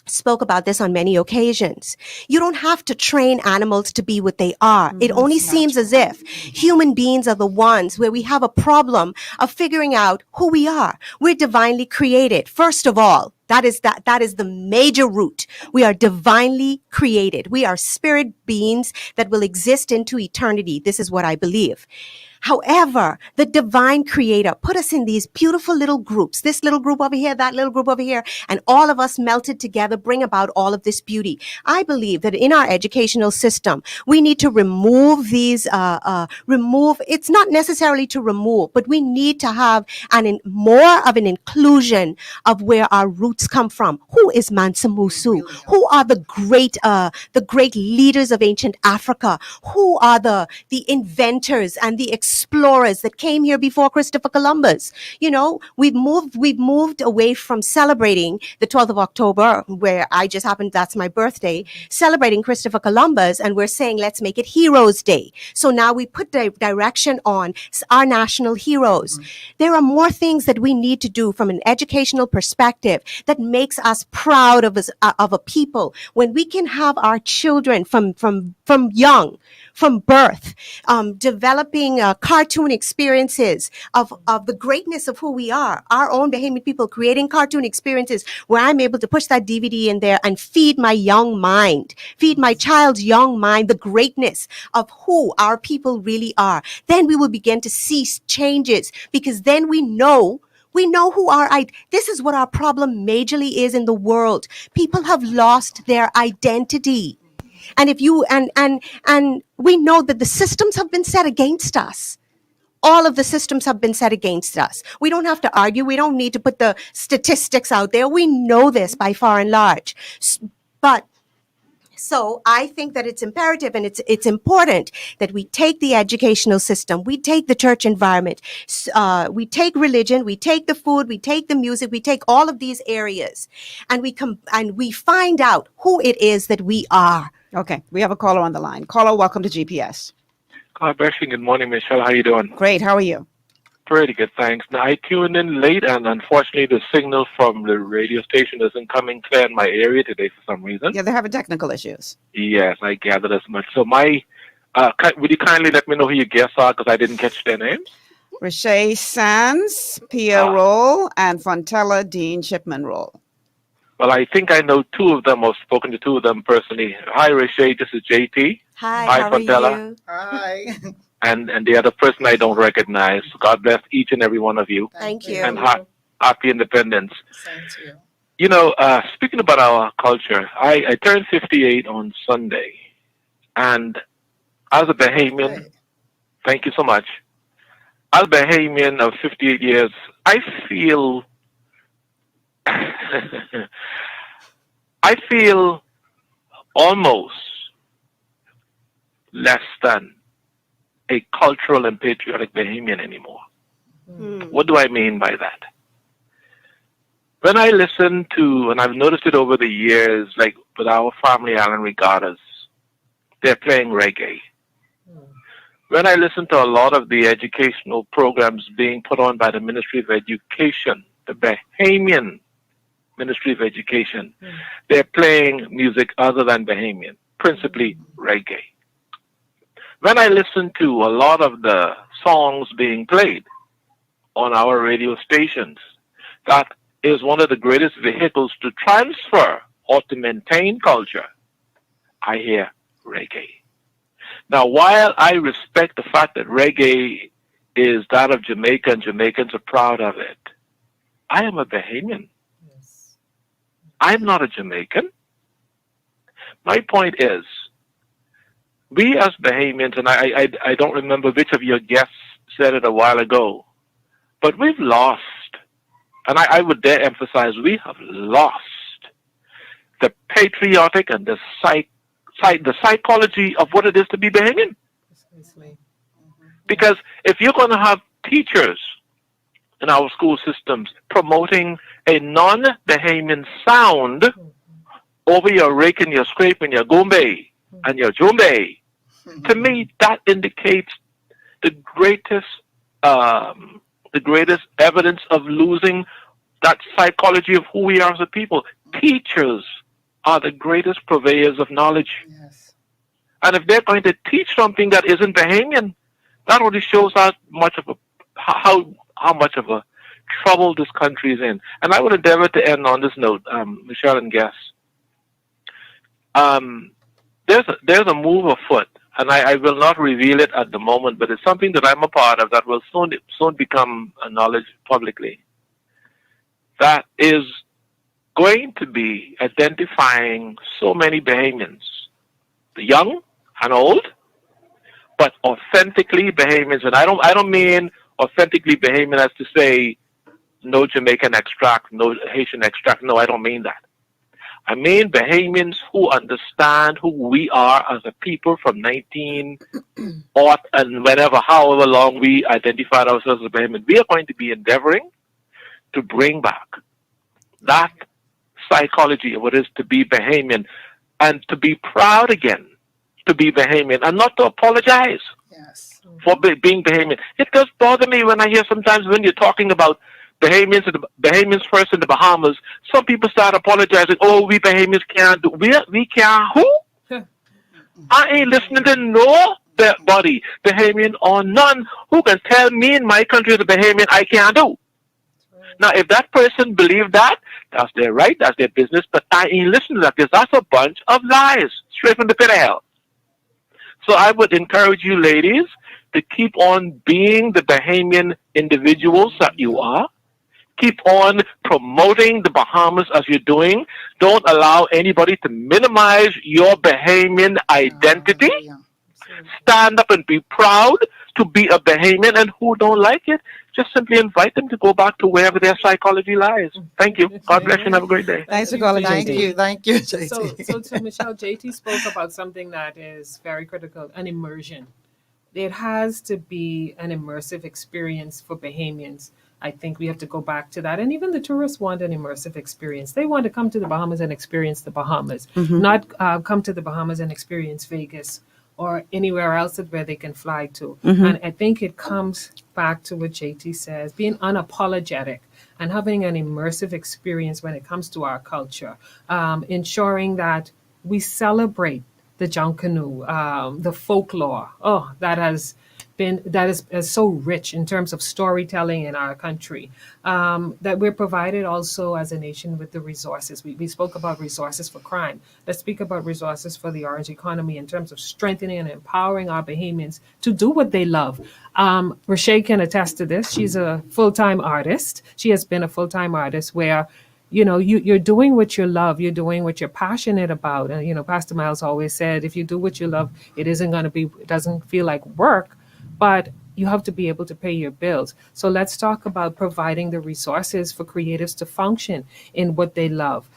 Speaker 6: spoke about this on many occasions. You don't have to train animals to be what they are. It only seems as if human beings are the ones where we have a problem of figuring out who we are. We're divinely created. First of all, that is the major root. We are divinely created. We are spirit beings that will exist into eternity. This is what I believe. However, the divine creator put us in these beautiful little groups, this little group over here, that little group over here, and all of us melted together bring about all of this beauty. I believe that in our educational system, we need to remove these, it's not necessarily to remove, but we need to have more of an inclusion of where our roots come from. Who is Mansa Musa? Who are the great leaders of ancient Africa? Who are the inventors and the explorers that came here before Christopher Columbus? We've moved away from celebrating the 12th of October, where that's my birthday, celebrating Christopher Columbus, and we're saying, let's make it Heroes Day. So now we put the direction on our national heroes. There are more things that we need to do from an educational perspective that makes us proud of a people. When we can have our children from young, from birth, developing cartoon experiences of the greatness of who we are, our own Bahamian people, creating cartoon experiences where I'm able to push that DVD in there and feed my young mind, feed my child's young mind the greatness of who our people really are. Then we will begin to see changes, because then we know who this is what our problem majorly is in the world. People have lost their identity. And if you, and we know that the systems have been set against us. All of the systems have been set against us. We don't have to argue. We don't need to put the statistics out there. We know this by far and large. But so I think that it's imperative and it's important that we take the educational system, we take the church environment, we take religion, we take the food, we take the music, we take all of these areas, and we find out who it is that we are.
Speaker 5: Okay, we have a caller on the line. Caller, welcome to GPS.
Speaker 14: God bless you. Good morning, Michelle. How you doing?
Speaker 5: Great. How are you?
Speaker 14: Pretty good, thanks. Now, I tuned in late, and unfortunately, the signal from the radio station isn't coming clear in my area today for some reason.
Speaker 5: Yeah, they're having technical issues.
Speaker 14: Yes, I gathered as much. So, would you kindly let me know who your guests are, because I didn't catch their names?
Speaker 5: Richa Sands, Pia Rolle, and Fontella Dean Chipman Rolle.
Speaker 14: Well, I think I know two of them. I've spoken to two of them personally. Hi, Richa. This is JT.
Speaker 6: Hi, how
Speaker 14: Fontella.
Speaker 6: are you?
Speaker 7: Hi.
Speaker 14: And the other person I don't recognize. God bless each and every one of you.
Speaker 6: Thank you.
Speaker 14: And happy independence.
Speaker 7: Same to you.
Speaker 14: You know, speaking about our culture, I turned 58 on Sunday. And as a Bahamian, thank you so much. As a Bahamian of 58 years, I feel almost less than a cultural and patriotic Bahamian anymore. What do I mean by that? When I listen to, and I've noticed it over the years, like with our family Island Regattas, they're playing reggae. When I listen to a lot of the educational programs being put on by the Ministry of Education, the Bahamian Ministry of Education, they're playing music other than Bahamian, principally reggae. When I listen to a lot of the songs being played on our radio stations, that is one of the greatest vehicles to transfer or to maintain culture, I hear reggae. Now, while I respect the fact that reggae is that of Jamaica and Jamaicans are proud of it, I am a Bahamian. I'm not a Jamaican. My point is, we as Bahamians, and I don't remember which of your guests said it a while ago, but we've lost, and I would dare emphasize, we have lost the patriotic and the psychology of what it is to be Bahamian. Because if you're going to have teachers in our school systems promoting a non-Bahamian sound over your rake and your scrape and your gombe and your jumbe, to me that indicates the greatest evidence of losing that psychology of who we are as a people. Teachers are the greatest purveyors of knowledge.
Speaker 7: Yes.
Speaker 14: And if they're going to teach something that isn't Bahamian, that only shows how much of a trouble this country is in. And I would endeavor to end on this note, Michelle and guests. There's a move afoot, and I will not reveal it at the moment, but it's something that I'm a part of that will soon become a knowledge publicly. That is going to be identifying so many Bahamians, the young and old, but authentically Bahamians. And I don't mean authentically Bahamian as to say no Jamaican extract, no Haitian extract. No, I don't mean that. I mean Bahamians who understand who we are as a people from 19 and however long we identified ourselves as Bahamian. We are going to be endeavoring to bring back that psychology of what it is to be Bahamian and to be proud again to be Bahamian and not to apologize for being Bahamian. It does bother me when I hear sometimes when you're talking about Bahamians first in the Bahamas, some people start apologizing. Oh, we Bahamians can't do. We can't who? I ain't listening to nobody, Bahamian or none, who can tell me in my country the Bahamian I can't do. Now, if that person believes that, that's their right, that's their business, but I ain't listening to that because that's a bunch of lies, straight from the pit of hell. So I would encourage you ladies to keep on being the Bahamian individuals that you are. Keep on promoting the Bahamas as you're doing. Don't allow anybody to minimize your Bahamian identity. Stand up and be proud to be a Bahamian, and who don't like it, just simply invite them to go back to wherever their psychology lies. Thank you. God bless you and have a great day.
Speaker 5: Thanks for calling, JT.
Speaker 7: Thank you, JT.
Speaker 8: So to Michelle, JT spoke about something that is very critical, an immersion. It has to be an immersive experience for Bahamians. I think we have to go back to that. And even the tourists want an immersive experience. They want to come to the Bahamas and experience the Bahamas, not come to the Bahamas and experience Vegas or anywhere else where they can fly to. And I think it comes back to what JT says, being unapologetic and having an immersive experience when it comes to our culture, ensuring that we celebrate the junk canoe, the folklore. Oh, that is so rich in terms of storytelling in our country, that we're provided also as a nation with the resources. We spoke about resources for crime. Let's speak about resources for the orange economy in terms of strengthening and empowering our Bahamians to do what they love. Richa can attest to this. She's a full-time artist. She has been a full-time artist where you're doing what you love, you're doing what you're passionate about. And, Pastor Miles always said, if you do what you love, it doesn't feel like work, but you have to be able to pay your bills. So let's talk about providing the resources for creatives to function in what they love.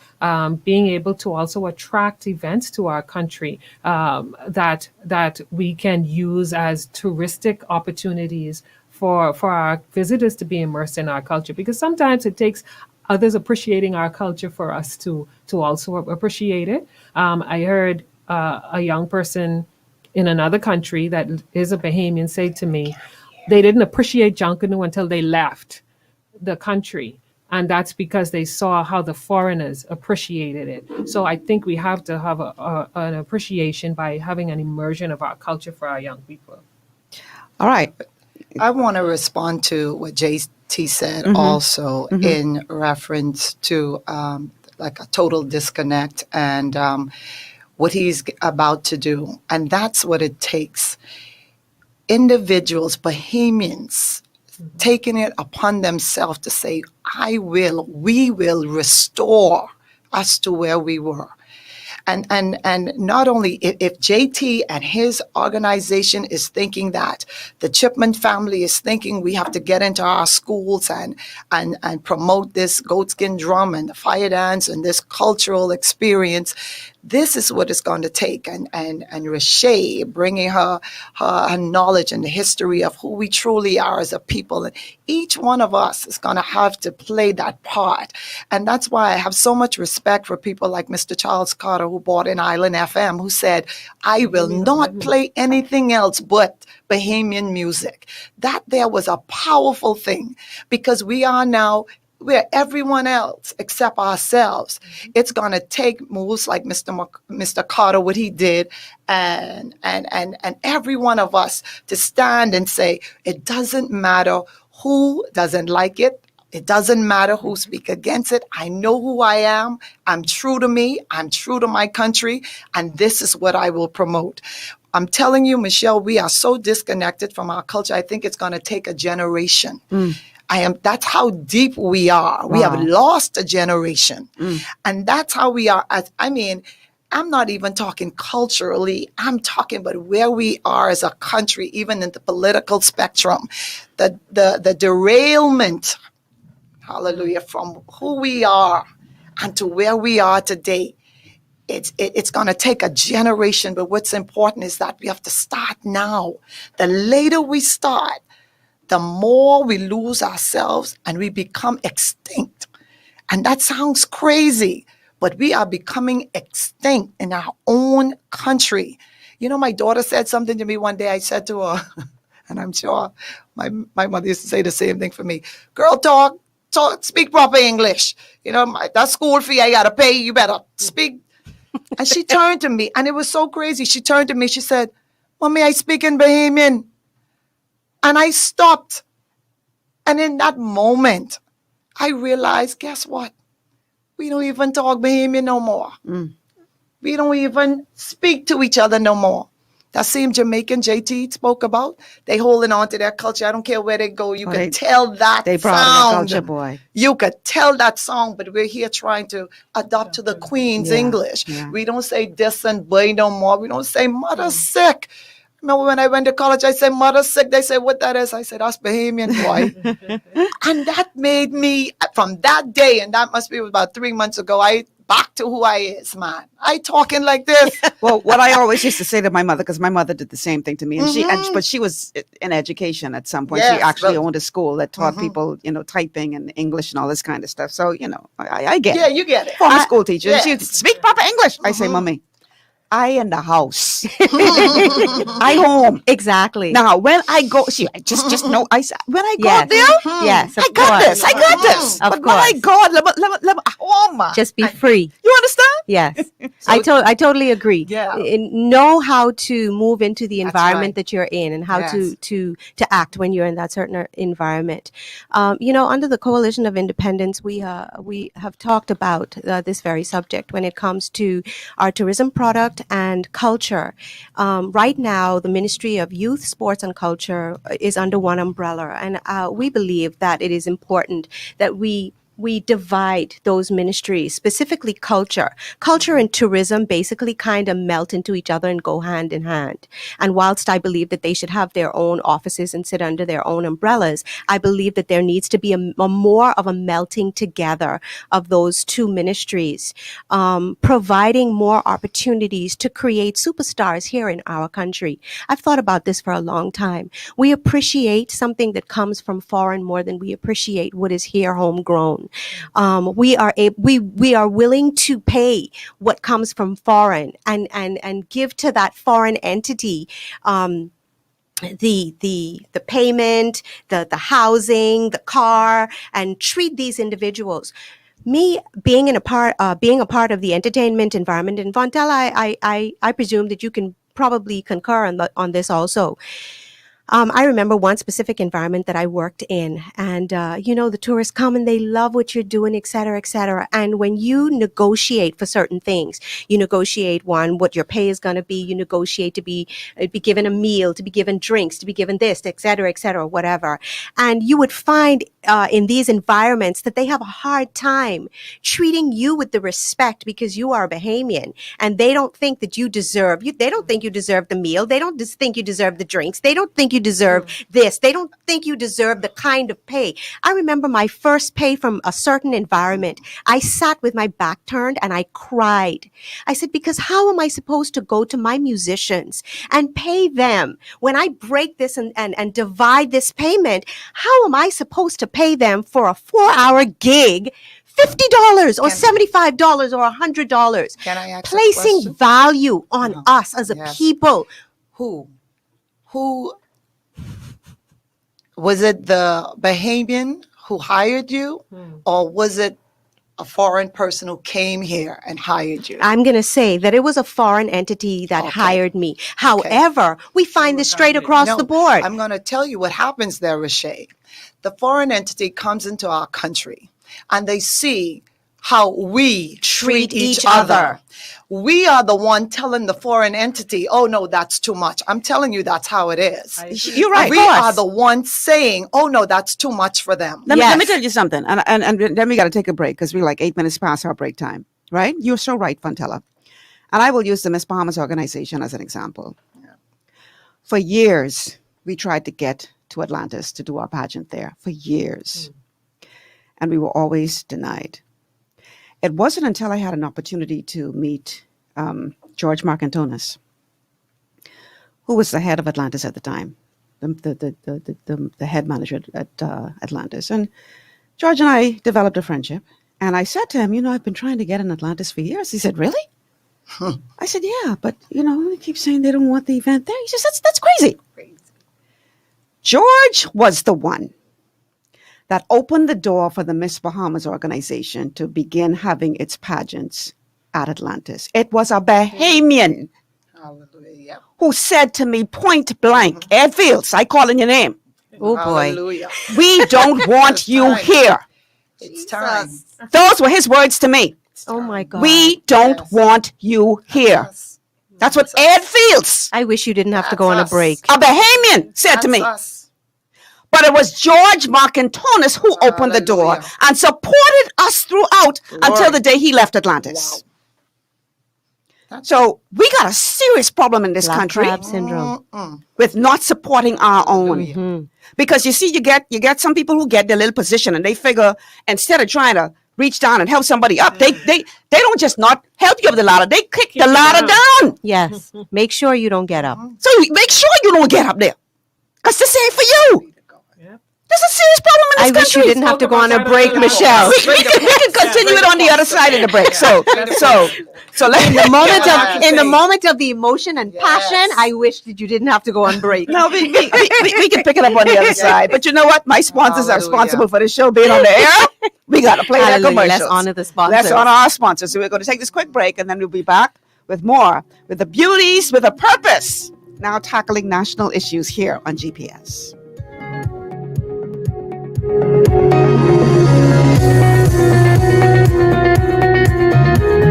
Speaker 8: Being able to also attract events to our country that we can use as touristic opportunities for our visitors to be immersed in our culture. Because sometimes it takes others appreciating our culture for us to also appreciate it. I heard a young person in another country that is a Bahamian say to me, they didn't appreciate junk canoe until they left the country. And that's because they saw how the foreigners appreciated it. So I think we have to have an appreciation by having an immersion of our culture for our young people.
Speaker 5: All right.
Speaker 7: I want to respond to what JT said also in reference to like a total disconnect and what he's about to do. And that's what it takes. Individuals, Bahamians, taking it upon themselves to say, we will restore us to where we were. And not only if JT and his organization is thinking that, the Chipman family is thinking we have to get into our schools and promote this goatskin drum and the fire dance and this cultural experience, this is what it's going to take. And Richa bringing her knowledge and the history of who we truly are as a people. And each one of us is going to have to play that part. And that's why I have so much respect for people like Mr. Charles Carter, who bought in Island FM, who said, I will not play anything else but Bahamian music. That there was a powerful thing, because we're everyone else except ourselves. It's going to take moves like Mr. Carter, what he did, and every one of us to stand and say, it doesn't matter who doesn't like it. It doesn't matter who speak against it. I know who I am. I'm true to me. I'm true to my country. And this is what I will promote. I'm telling you, Michelle, we are so disconnected from our culture. I think it's going to take a generation. That's how deep we are. Wow. We have lost a generation. And that's how we are. I'm not even talking culturally. I'm talking about where we are as a country, even in the political spectrum. The derailment, hallelujah, from who we are and to where we are today. It's going to take a generation. But what's important is that we have to start now. The later we start, the more we lose ourselves and we become extinct. And that sounds crazy, but we are becoming extinct in our own country. My daughter said something to me one day. I said to her, and I'm sure my mother used to say the same thing for me, girl talk, speak proper English. You know, that school fee I got to pay. You better speak. And she turned to me, and it was so crazy. She turned to me. She said, Mommy, I speak in Bahamian. And I stopped. And in that moment, I realized, guess what? We don't even talk Bahamian no more. We don't even speak to each other no more. That same Jamaican JT spoke about, they holding on to their culture. I don't care where they go. You can tell that
Speaker 5: they brought
Speaker 7: sound.
Speaker 5: The culture, boy.
Speaker 7: You could tell that song, but we're here trying to adapt to the Queen's English.
Speaker 5: Yeah.
Speaker 7: We don't say this and boy no more. We don't say mother sick. Remember when I went to college, I said mother sick. They said, what that is? I said, that's Bahamian, boy. And that made me, from that day, and that must be about 3 months ago, I back to who I is, man. I talking like this.
Speaker 5: Well, what I always used to say to my mother, because my mother did the same thing to me, and but she was in education at some point.
Speaker 7: Yes,
Speaker 5: she actually owned a school that taught people, typing and English and all this kind of stuff. So, I get it.
Speaker 7: Yeah, you get it.
Speaker 5: Former school teacher.
Speaker 7: yes.
Speaker 5: She'd speak proper English. I say, Mommy, I in the house. I home.
Speaker 6: Exactly.
Speaker 5: Now, when I go, I just know, when I go
Speaker 6: Yes.
Speaker 5: there,
Speaker 6: Yes, of
Speaker 5: I got
Speaker 6: course.
Speaker 5: this. I got this.
Speaker 6: Of
Speaker 5: But my
Speaker 6: course.
Speaker 5: God, let me, home.
Speaker 6: Just be free.
Speaker 5: You understand?
Speaker 6: Yes, I totally agree.
Speaker 7: Yeah.
Speaker 6: Know how to move into the environment
Speaker 7: right.
Speaker 6: that you're in, and how
Speaker 7: Yes.
Speaker 6: to act when you're in that certain environment. Under the Coalition of Independence, we have talked about this very subject when it comes to our tourism product and culture. Right now, the Ministry of Youth, Sports, and Culture is under one umbrella, and we believe that it is important that we divide those ministries, specifically culture. Culture and tourism basically kind of melt into each other and go hand in hand. And whilst I believe that they should have their own offices and sit under their own umbrellas, I believe that there needs to be a more of a melting together of those two ministries, providing more opportunities to create superstars here in our country. I've thought about this for a long time. We appreciate something that comes from foreign more than we appreciate what is here homegrown. We are willing to pay what comes from foreign and give to that foreign entity the payment, the housing, the car, and treat these individuals. Me being a part of the entertainment environment in Fontella, I presume that you can probably concur on this also. I remember one specific environment that I worked in, and the tourists come and they love what you're doing, et cetera, et cetera. And when you negotiate for certain things, you negotiate what your pay is going to be. You negotiate to be given a meal, to be given drinks, to be given this, et cetera, whatever. And you would find in these environments that they have a hard time treating you with the respect because you are a Bahamian, and they don't think that you deserve. They don't think you deserve the meal. They don't just think you deserve the drinks. They don't think you deserve this. They don't think you deserve the kind of pay. I remember my first pay from a certain environment. I sat with my back turned and I cried. I said, because how am I supposed to go to my musicians and pay them when I break this and divide this payment? How am I supposed to pay them for a 4-hour gig $50 or $75 or $100?
Speaker 7: Can I ask a
Speaker 6: placing
Speaker 7: question?
Speaker 6: value on us as a people.
Speaker 7: Who was it, the Bahamian who hired you, or was it a foreign person who came here and hired you?
Speaker 6: I'm going to say that it was a foreign entity that hired me. However, we find this straight across the board.
Speaker 7: I'm going to tell you what happens there, Richa. The foreign entity comes into our country and they see how we treat each other. We are the one telling the foreign entity, oh, no, that's too much. I'm telling you, that's how it is.
Speaker 5: You're right.
Speaker 7: We are the ones saying, oh, no, that's too much for them.
Speaker 5: Let me tell you something. And then we got to take a break because we're like 8 minutes past our break time, right? You're so right, Fontella. And I will use the Miss Bahamas organization as an example. Yeah. For years, we tried to get to Atlantis to do our pageant there. For years. And we were always denied. It wasn't until I had an opportunity to meet George Marcantonis, who was the head of Atlantis at the time, the head manager at Atlantis. And George and I developed a friendship. And I said to him, I've been trying to get in Atlantis for years. He said, really? I said, yeah, but, they keep saying they don't want the event there. He says, that's crazy. George was the one that opened the door for the Miss Bahamas organization to begin having its pageants at Atlantis. It was a Bahamian who said to me point blank, Ed Fields, I calling your name.
Speaker 6: Oh boy.
Speaker 7: Hallelujah.
Speaker 5: We don't want you here.
Speaker 7: It's time.
Speaker 5: Those were his words to me.
Speaker 6: Oh my God.
Speaker 5: We don't want you here. That's what Ed Fields,
Speaker 6: I wish you didn't have to go on a break.
Speaker 5: a Bahamian, said to me. But it was George Marcantonis who opened the door and supported us throughout until the day he left Atlantis. So we got a serious problem in this
Speaker 6: Black
Speaker 5: country
Speaker 6: crab syndrome.
Speaker 5: with not supporting our own. Because you see, you get some people who get their little position and they figure instead of trying to reach down and help somebody up, they don't just not help you up the ladder, they kick the ladder down.
Speaker 6: Yes. Make sure you don't get up.
Speaker 5: So make sure you don't get up there. Because this ain't for you. There's a serious problem in this country.
Speaker 6: I wish you didn't have to go on a break, Michelle.
Speaker 5: We can continue it on the other side of the break. So
Speaker 6: In the moment of the emotion and passion, I wish that you didn't have to go on break.
Speaker 5: No, we can pick it up on the other side. But you know what? My sponsors are responsible for the show being on the air. We got to play that commercial.
Speaker 6: Let's honor the sponsors.
Speaker 5: Let's honor our sponsors. So we're going to take this quick break, and then we'll be back with more with the Beauties with a Purpose. Now tackling national issues here on GPS.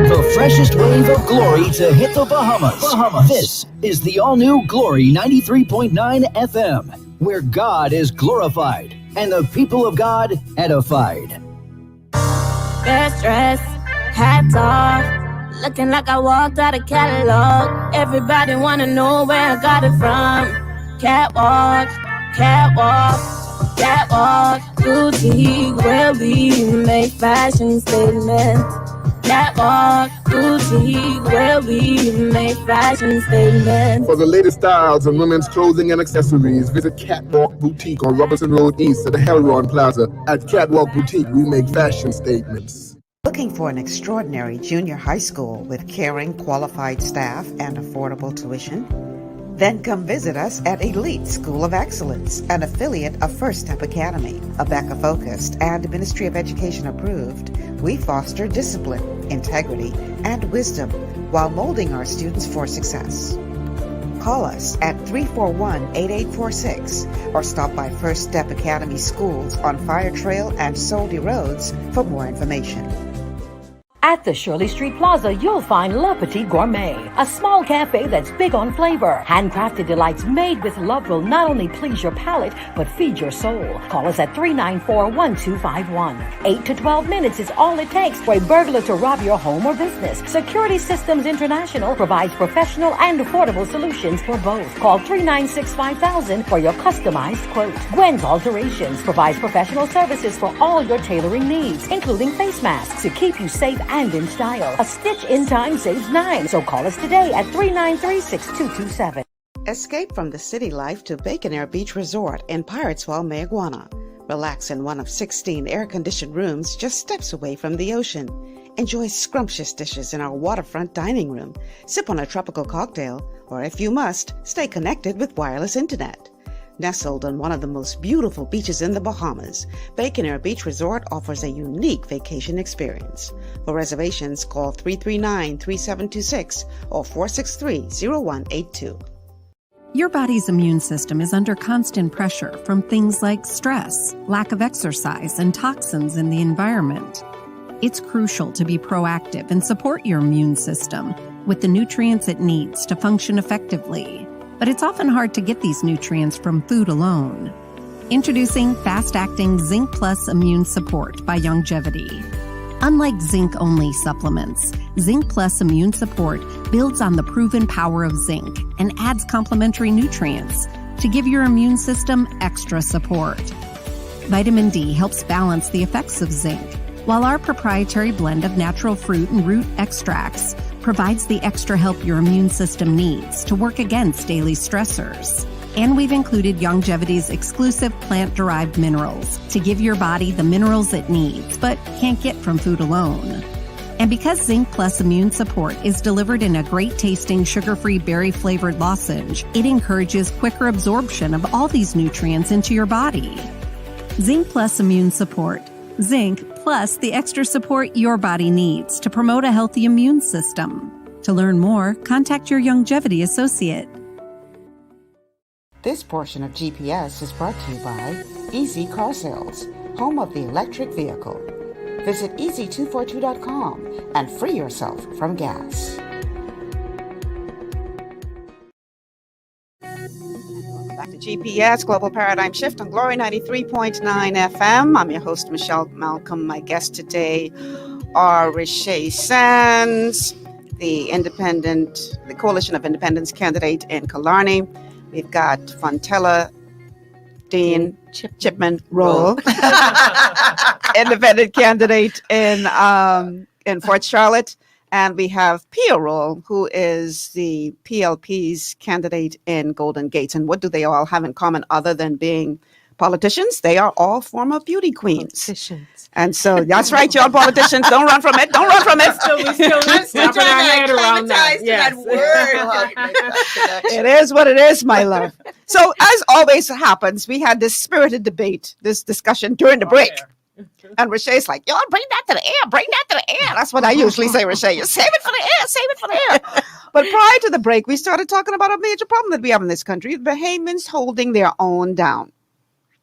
Speaker 9: The freshest wave of glory to hit the Bahamas. This is the all-new Glory 93.9 FM, where God is glorified and the people of God edified.
Speaker 15: Best dress, hats off, looking like I walked out of catalog. Everybody wanna know where I got it from. Catwalk, catwalk, catwalk, boutique, where we make fashion statements. Catwalk, boutique, where we make fashion statements.
Speaker 16: For the latest styles in women's clothing and accessories, visit Catwalk Boutique on Robinson Road East at the Hellron Plaza. At Catwalk Boutique, we make fashion statements.
Speaker 13: Looking for an extraordinary junior high school with caring, qualified staff and affordable tuition? Then come visit us at Elite School of Excellence, an affiliate of First Step Academy. ABECA-focused and Ministry of Education approved, we foster discipline, integrity, and wisdom while molding our students for success. Call us at 341-8846 or stop by First Step Academy Schools on Fire Trail and Soldy Roads for more information.
Speaker 11: At the Shirley Street Plaza, you'll find Le Petit Gourmet, a small cafe that's big on flavor. Handcrafted delights made with love will not only please your palate, but feed your soul. Call us at 394-1251. 8 to 12 minutes is all it takes for a burglar to rob your home or business. Security Systems International provides professional and affordable solutions for both. Call 396-5000 for your customized quote. Gwen's Alterations provides professional services for all your tailoring needs, including face masks to keep you safe and in style. A stitch in time saves 9. So call us today at 393-6227.
Speaker 13: Escape from the city life to Bacon Air Beach Resort in Pirateswell, Mayaguana. Relax in one of 16 air-conditioned rooms just steps away from the ocean. Enjoy scrumptious dishes in our waterfront dining room. Sip on a tropical cocktail, or if you must, stay connected with wireless internet. Nestled on one of the most beautiful beaches in the Bahamas, Bacon Air Beach Resort offers a unique vacation experience. For reservations, call 339-3726 or 463-0182.
Speaker 12: Your body's immune system is under constant pressure from things like stress, lack of exercise, and toxins in the environment. It's crucial to be proactive and support your immune system with the nutrients it needs to function effectively. But it's often hard to get these nutrients from food alone. Introducing fast-acting Zinc Plus Immune Support by Longevity. Unlike zinc-only supplements, Zinc Plus Immune Support builds on the proven power of zinc and adds complementary nutrients to give your immune system extra support. Vitamin D helps balance the effects of zinc, while our proprietary blend of natural fruit and root extracts provides the extra help your immune system needs to work against daily stressors. And we've included Longevity's exclusive plant-derived minerals to give your body the minerals it needs but can't get from food alone. And because Zinc Plus Immune Support is delivered in a great-tasting sugar-free berry-flavored lozenge, it encourages quicker absorption of all these nutrients into your body. Zinc Plus Immune Support. Zinc plus the extra support your body needs to promote a healthy immune system. To learn more, contact your longevity associate.
Speaker 13: This portion of GPS is brought to you by Easy Car Sales, home of the electric vehicle. Visit easy242.com and free yourself from gas.
Speaker 5: Back to GPS, Global Paradigm Shift on Glory 93.9 FM. I'm your host, Michelle Malcolm. My guests today are Richa Sands, the Coalition of Independents candidate in Killarney. We've got Fontella, Dean Chipman Rolle, independent candidate in Fort Charlotte. And we have Pia Rolle, who is the PLP's candidate in Golden Gates. And what do they all have in common other than being politicians? They are all former beauty queens.
Speaker 6: Politicians.
Speaker 5: And so that's right, y'all politicians. Don't run from it. Don't run from it.
Speaker 8: We're still wrapping our head around that. Yes.
Speaker 5: It is what it is, my love. So as always happens, we had this spirited debate, this discussion during the break. And Richa's like, y'all bring that to the air, bring that to the air. That's what I usually say, Richa. You save it for the air, save it for the air. But prior to the break, we started talking about a major problem that we have in this country, the Bahamians holding their own down.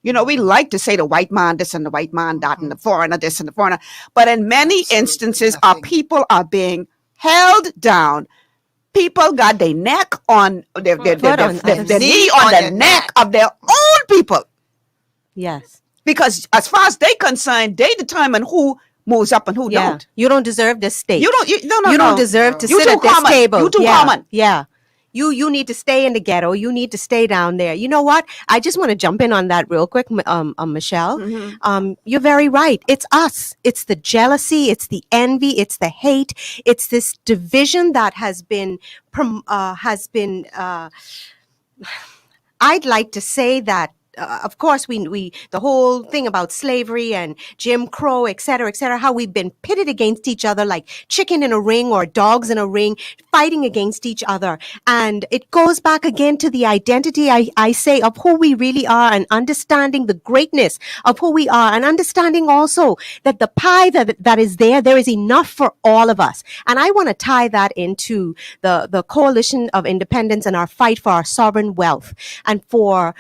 Speaker 5: You know, we like to say the white man this and the white man that and the foreigner this and the foreigner. But in many instances, our people are being held down. People got their neck on, their knee on the neck of their own people.
Speaker 6: Yes.
Speaker 5: Because as far as they're concerned, they determine who moves up and who don't.
Speaker 6: You don't deserve this state.
Speaker 5: You don't.
Speaker 6: You don't deserve to sit at this table.
Speaker 5: You too common.
Speaker 6: Yeah. You need to stay in the ghetto. You need to stay down there. You know what? I just want to jump in on that real quick, Michelle.
Speaker 5: Mm-hmm.
Speaker 6: You're very right. It's us. It's the jealousy. It's the envy. It's the hate. It's this division that has been. I'd like to say that. Of course, we the whole thing about slavery and Jim Crow, et cetera, how we've been pitted against each other like chicken in a ring or dogs in a ring, fighting against each other. And it goes back again to the identity, I say, of who we really are and understanding the greatness of who we are and understanding also that the pie that is there is enough for all of us. And I want to tie that into the Coalition of Independents and our fight for our sovereign wealth and for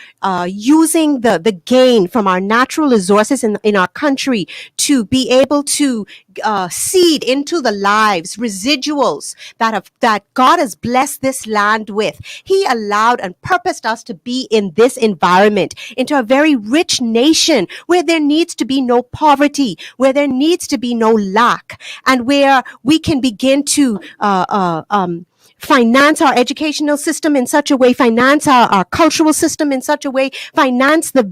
Speaker 6: using the gain from our natural resources in our country to be able to seed into the lives, residuals that God has blessed this land with. He allowed and purposed us to be in this environment, into a very rich nation where there needs to be no poverty, where there needs to be no lack, and where we can begin to finance our educational system in such a way, finance our cultural system in such a way, finance the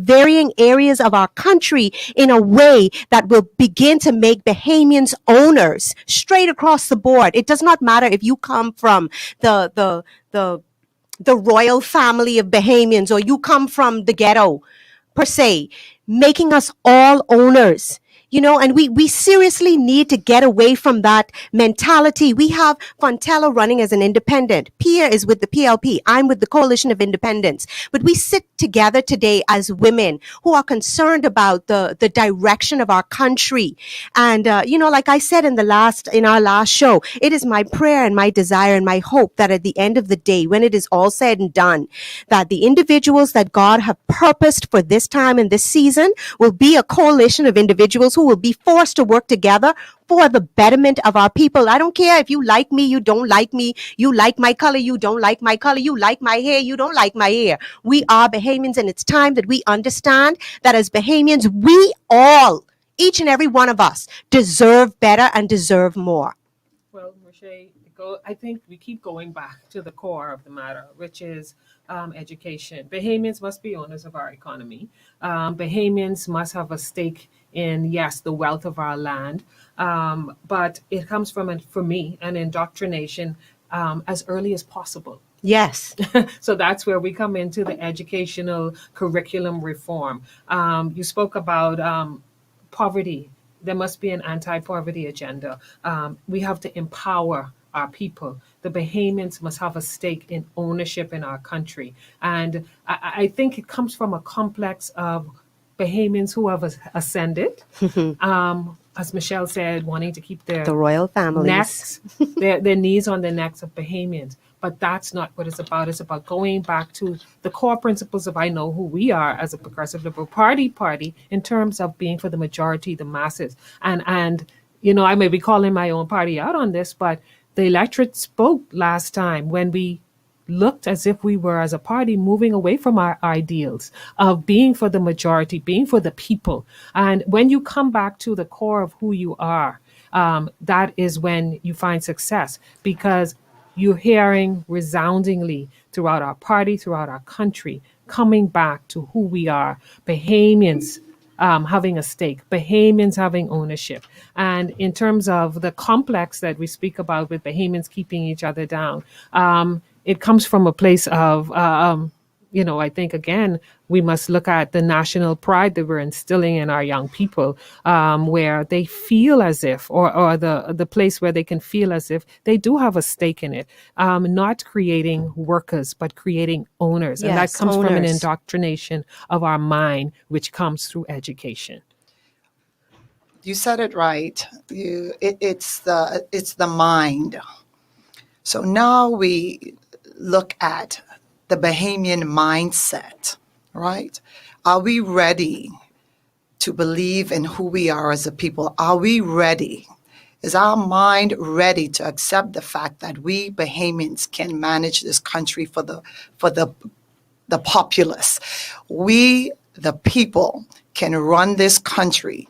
Speaker 6: varying areas of our country in a way that will begin to make Bahamians owners straight across the board. It does not matter if you come from the royal family of Bahamians or you come from the ghetto per se, making us all owners. You know, and we seriously need to get away from that mentality. We have Fontella running as an independent. Pia is with the PLP. I'm with the Coalition of Independents. But we sit together today as women who are concerned about the direction of our country. And, like I said in our last show, it is my prayer and my desire and my hope that at the end of the day, when it is all said and done, that the individuals that God have purposed for this time and this season will be a coalition of individuals who will be forced to work together for the betterment of our people. I don't care if you like me, you don't like me, you like my color, you don't like my color, you like my hair, you don't like my hair. We are Bahamians, and it's time that we understand that as Bahamians, we all, each and every one of us, deserve better and deserve more.
Speaker 8: Well, Richa, I think we keep going back to the core of the matter, which is education. Bahamians must be owners of our economy. Bahamians must have a stake in, yes, the wealth of our land. But it comes from, for me, an indoctrination as early as possible.
Speaker 6: Yes.
Speaker 8: So that's where we come into the educational curriculum reform. You spoke about poverty. There must be an anti-poverty agenda. We have to empower our people. The Bahamians must have a stake in ownership in our country. And I think it comes from a complex of Bahamians who have ascended. As Michelle said, wanting to keep their
Speaker 6: The royal families.
Speaker 8: necks, their knees on the necks of Bahamians. But that's not what it's about. It's about going back to the core principles of I know who we are as a progressive liberal party in terms of being for the majority, the masses. And you know, I may be calling my own party out on this, but the electorate spoke last time when we looked as if we were, as a party, moving away from our ideals of being for the majority, being for the people. And when you come back to the core of who you are, that is when you find success, because you're hearing resoundingly throughout our party, throughout our country, coming back to who we are. Bahamians having a stake, Bahamians having ownership. And in terms of the complex that we speak about with Bahamians keeping each other down, it comes from a place of, you know, I think, again, we must look at the national pride that we're instilling in our young people, where they feel as if, or the place where they can feel as if they do have a stake in it, not creating workers, but creating owners. And that
Speaker 6: Yes,
Speaker 8: comes from an
Speaker 6: owners.
Speaker 8: indoctrination of our mind, which comes through education.
Speaker 7: You said it right. It's the mind. So now we look at the Bahamian mindset, right? Are we ready to believe in who we are as a people? Are we ready? Is our mind ready to accept the fact that we Bahamians can manage this country for the populace? We, the people, can run this country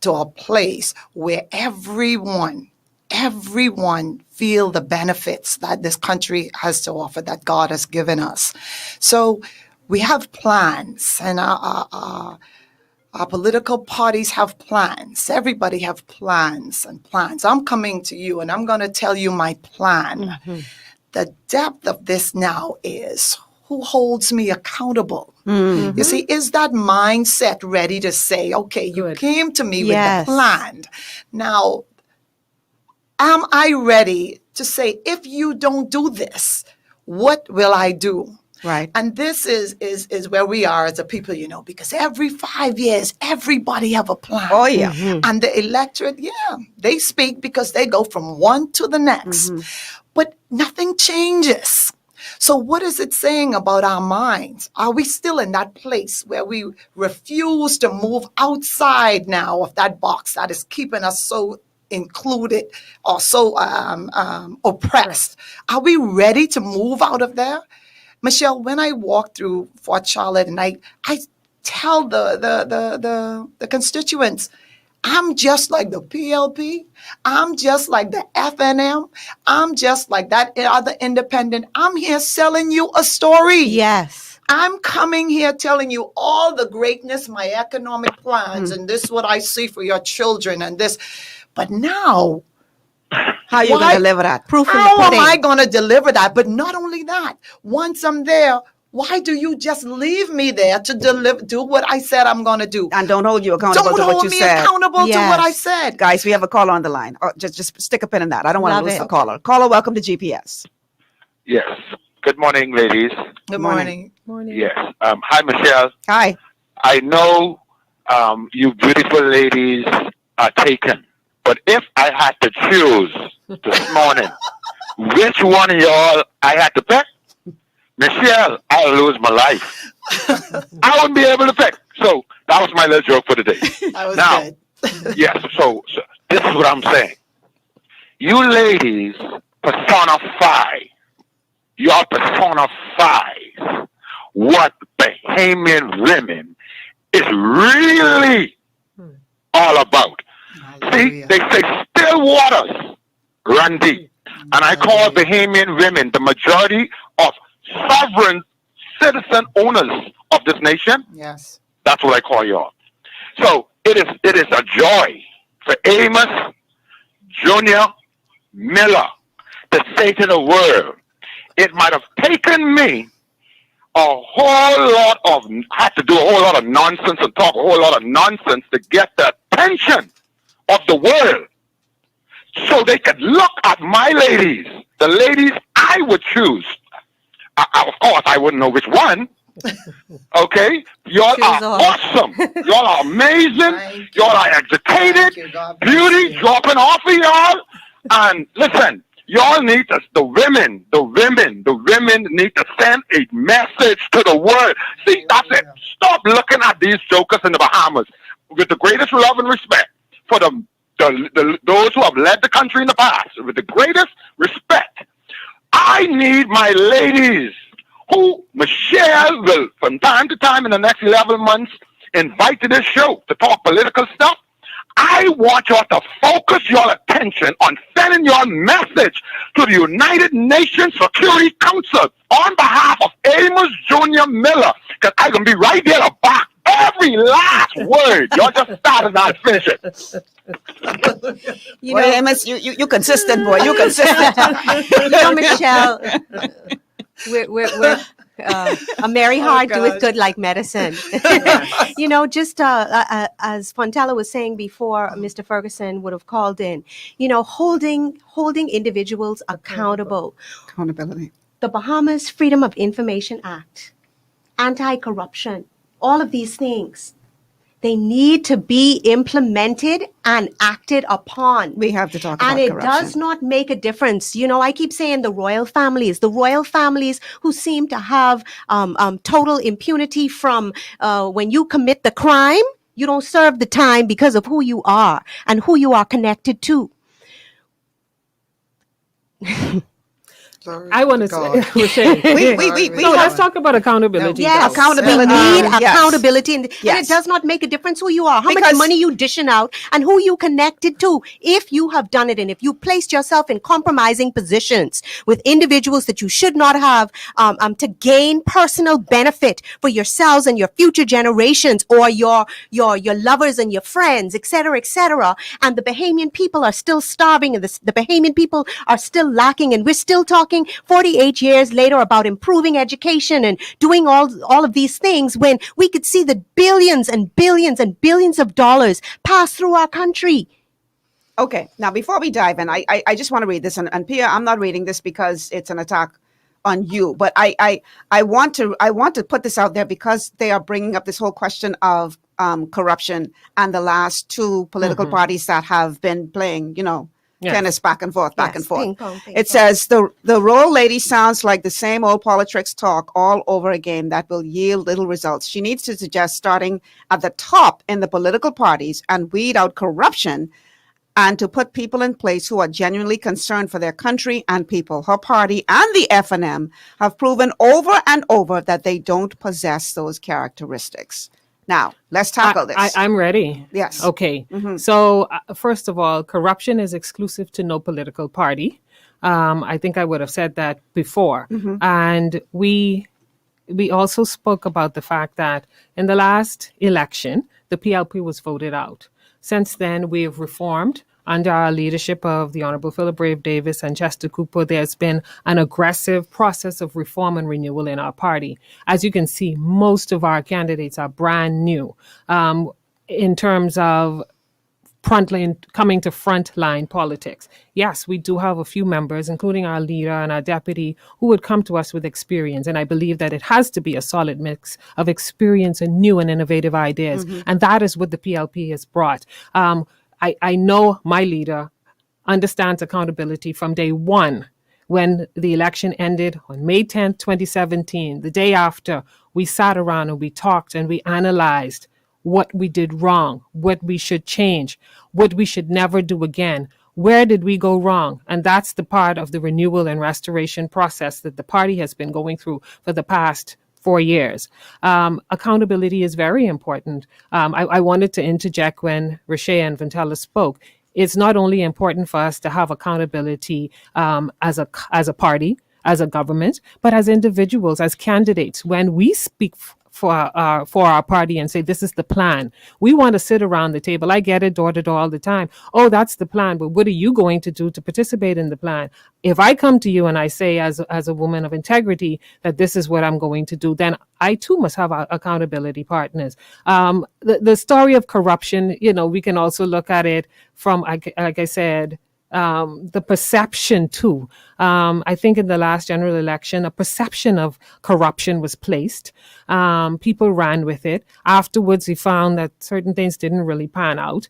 Speaker 7: to a place where everyone feel the benefits that this country has to offer, that God has given us. So we have plans, and our political parties have plans. Everybody have plans and plans. I'm coming to you and I'm going to tell you my plan. The depth of this now is who holds me accountable. You see, is that mindset ready to say, okay, you came to me with the plan. Now, am I ready to say, if you don't do this, what will I do?
Speaker 5: Right.
Speaker 7: And this is where we are as a people, you know, because every 5 years, everybody have a plan.
Speaker 5: Oh, yeah.
Speaker 7: And the electorate, they speak because they go from one to the next. But nothing changes. So what is it saying about our minds? Are we still in that place where we refuse to move outside now of that box that is keeping us so included or so oppressed? Are we ready to move out of there? Michelle, when I walk through Fort Charlotte and I tell the constituents, I'm just like the PLP. I'm just like the FNM. I'm just like that other independent. I'm here selling you a story.
Speaker 6: Yes.
Speaker 7: I'm coming here telling you all the greatness, my economic plans, and this is what I see for your children and this. But now,
Speaker 5: how are you going to deliver that?
Speaker 6: Proof in the
Speaker 7: how am
Speaker 6: pudding.
Speaker 7: I going to deliver that? But not only that, once I'm there, why do you just leave me there to do what I said I'm going to do?
Speaker 5: And don't hold you accountable
Speaker 7: Don't
Speaker 5: to what
Speaker 7: hold
Speaker 5: you
Speaker 7: me
Speaker 5: said.
Speaker 7: accountable to what I said.
Speaker 5: Guys, we have a caller on the line. Oh, just stick a pin in that. I don't want to
Speaker 6: Love
Speaker 5: lose
Speaker 6: it.
Speaker 5: the caller. Caller, welcome to GPS.
Speaker 14: Yes. Good morning, ladies.
Speaker 7: Good morning.
Speaker 14: Yes. Hi, Michelle.
Speaker 5: Hi.
Speaker 14: I know you beautiful ladies are taken, but if I had to choose this morning which one of y'all I had to pick, Michelle, I'll lose my life. I wouldn't be able to pick. So that was my little joke for the day.
Speaker 7: That was
Speaker 14: now,
Speaker 7: good.
Speaker 14: yes, so this is what I'm saying. You ladies personify what Bahamian women is really all about. See, they say still waters run deep. And I call Bahamian women the majority of sovereign citizen owners of this nation.
Speaker 7: Yes.
Speaker 14: That's what I call y'all. So it is a joy for Amos Jr. Miller to say to the world, it might have taken me I had to do a whole lot of nonsense and talk a whole lot of nonsense to get the attention of the world so they could look at my ladies, the ladies I would choose. Of course, I wouldn't know which one, Okay? Y'all
Speaker 6: Shoes
Speaker 14: are
Speaker 6: off.
Speaker 14: awesome. Y'all are amazing. Y'all are educated. Beauty dropping off of y'all. And listen, y'all need to, the women need to send a message to the world. See, that's it. Stop looking at these jokers in the Bahamas with the greatest love and respect for those who have led the country in the past. With the greatest respect. I need my ladies who Michelle will, from time to time in the next 11 months, invite to this show to talk political stuff. I want y'all to focus your attention on sending your message to the United Nations Security Council on behalf of Amos Jr. Miller, because I'm going to be right there to back every last word. Y'all just started, I'll finish it.
Speaker 5: You know, Amos, you consistent, boy. You consistent.
Speaker 6: You know, Michelle, we're a merry heart doeth good like medicine. You know, just as Fontella was saying before, Mr. Ferguson would have called in, you know, holding individuals accountable.
Speaker 5: Accountability.
Speaker 6: The Bahamas Freedom of Information Act, anti-corruption, all of these things, they need to be implemented and acted upon.
Speaker 5: We have to talk about
Speaker 6: corruption.
Speaker 5: corruption.
Speaker 6: And it does not make a difference. You know, I keep saying the royal families who seem to have total impunity from when you commit the crime, you don't serve the time because of who you are and who you are connected to.
Speaker 8: I want to say, let's talk about accountability.
Speaker 6: Yes,
Speaker 5: accountability.
Speaker 6: We need accountability, and it does not make a difference who you are, how much money you dishing out, and who you connected to. If you have done it, and if you placed yourself in compromising positions with individuals that you should not have, to gain personal benefit for yourselves and your future generations, or your lovers and your friends, etc., and the Bahamian people are still starving, and the Bahamian people are still lacking, and we're still talking 48 years later about improving education and doing all of these things when we could see the billions and billions and billions of dollars pass through our country.
Speaker 5: Okay, now before we dive in, I just want to read this, and Pia, I'm not reading this because it's an attack on you, but I want to put this out there because they are bringing up this whole question of corruption and the last two political parties that have been playing, you know, tennis back and forth.
Speaker 6: Ping pong.
Speaker 5: It says the Rolle lady sounds like the same old politics talk all over again that will yield little results. She needs to suggest starting at the top in the political parties and weed out corruption and to put people in place who are genuinely concerned for their country and people. Her party and the F&M have proven over and over that they don't possess those characteristics. Now, let's tackle this.
Speaker 8: I'm ready.
Speaker 5: Yes.
Speaker 8: Okay. So, first of all, corruption is exclusive to no political party. I think I would have said that before. And we also spoke about the fact that in the last election, the PLP was voted out. Since then, we have reformed. Under our leadership of the Honorable Philip Brave Davis and Chester Cooper, there's been an aggressive process of reform and renewal in our party. As you can see, most of our candidates are brand new in terms of coming to frontline politics. Yes, we do have a few members, including our leader and our deputy, who would come to us with experience. And I believe that it has to be a solid mix of experience and new and innovative ideas. And that is what the PLP has brought. I know my leader understands accountability from day one. When the election ended on May 10th, 2017, the day after, we sat around and we talked and we analyzed what we did wrong, what we should change, what we should never do again. Where did we go wrong? And that's the part of the renewal and restoration process that the party has been going through for the past 4 years. Accountability is very important. I wanted to interject when Richa and Fontella spoke. It's not only important for us to have accountability as a party, as a government, but as individuals, as candidates. When we speak for our party and say, this is the plan, we want to sit around the table. I get it door to door all the time. Oh, that's the plan, but what are you going to do to participate in the plan? If I come to you and I say as a woman of integrity that this is what I'm going to do, then I too must have accountability partners. The story of corruption, you know, we can also look at it from, like I said, the perception too. I think in the last general election, a perception of corruption was placed. People ran with it. Afterwards, we found that certain things didn't really pan out.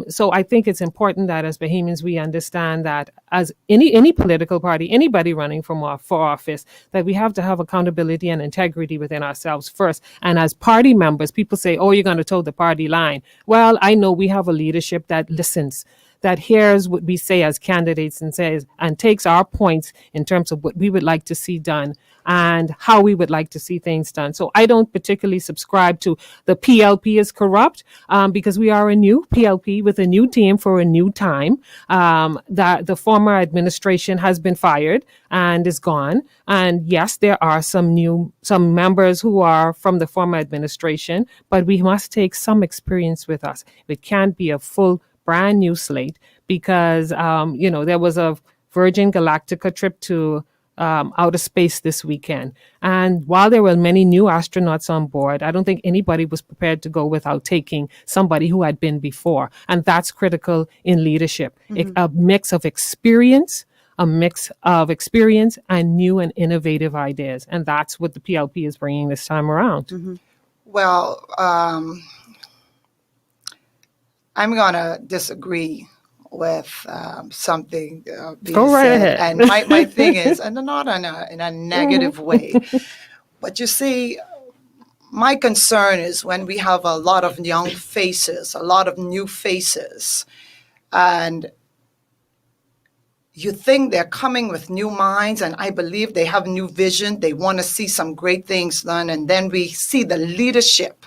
Speaker 8: So I think it's important that as Bahamians, we understand that as any political party, anybody running for office, that we have to have accountability and integrity within ourselves first. And as party members, people say, oh, you're going to toe the party line. Well, I know we have a leadership that listens, that hears what we say as candidates and takes our points in terms of what we would like to see done and how we would like to see things done. So I don't particularly subscribe to the PLP is corrupt because we are a new PLP with a new team for a new time. That the former administration has been fired and is gone. And yes, there are some members who are from the former administration, but we must take some experience with us. It can't be a full brand new slate because, there was a Virgin Galactica trip to outer space this weekend. And while there were many new astronauts on board, I don't think anybody was prepared to go without taking somebody who had been before. And that's critical in leadership. A mix of experience and new and innovative ideas. And that's what the PLP is bringing this time around.
Speaker 7: Well, I'm going to disagree with something being
Speaker 8: Go right
Speaker 7: said.
Speaker 8: ahead.
Speaker 7: And my thing is, and not in a negative way, but you see, my concern is when we have a lot of young faces, a lot of new faces, and you think they're coming with new minds, and I believe they have new vision. They want to see some great things done, and then we see the leadership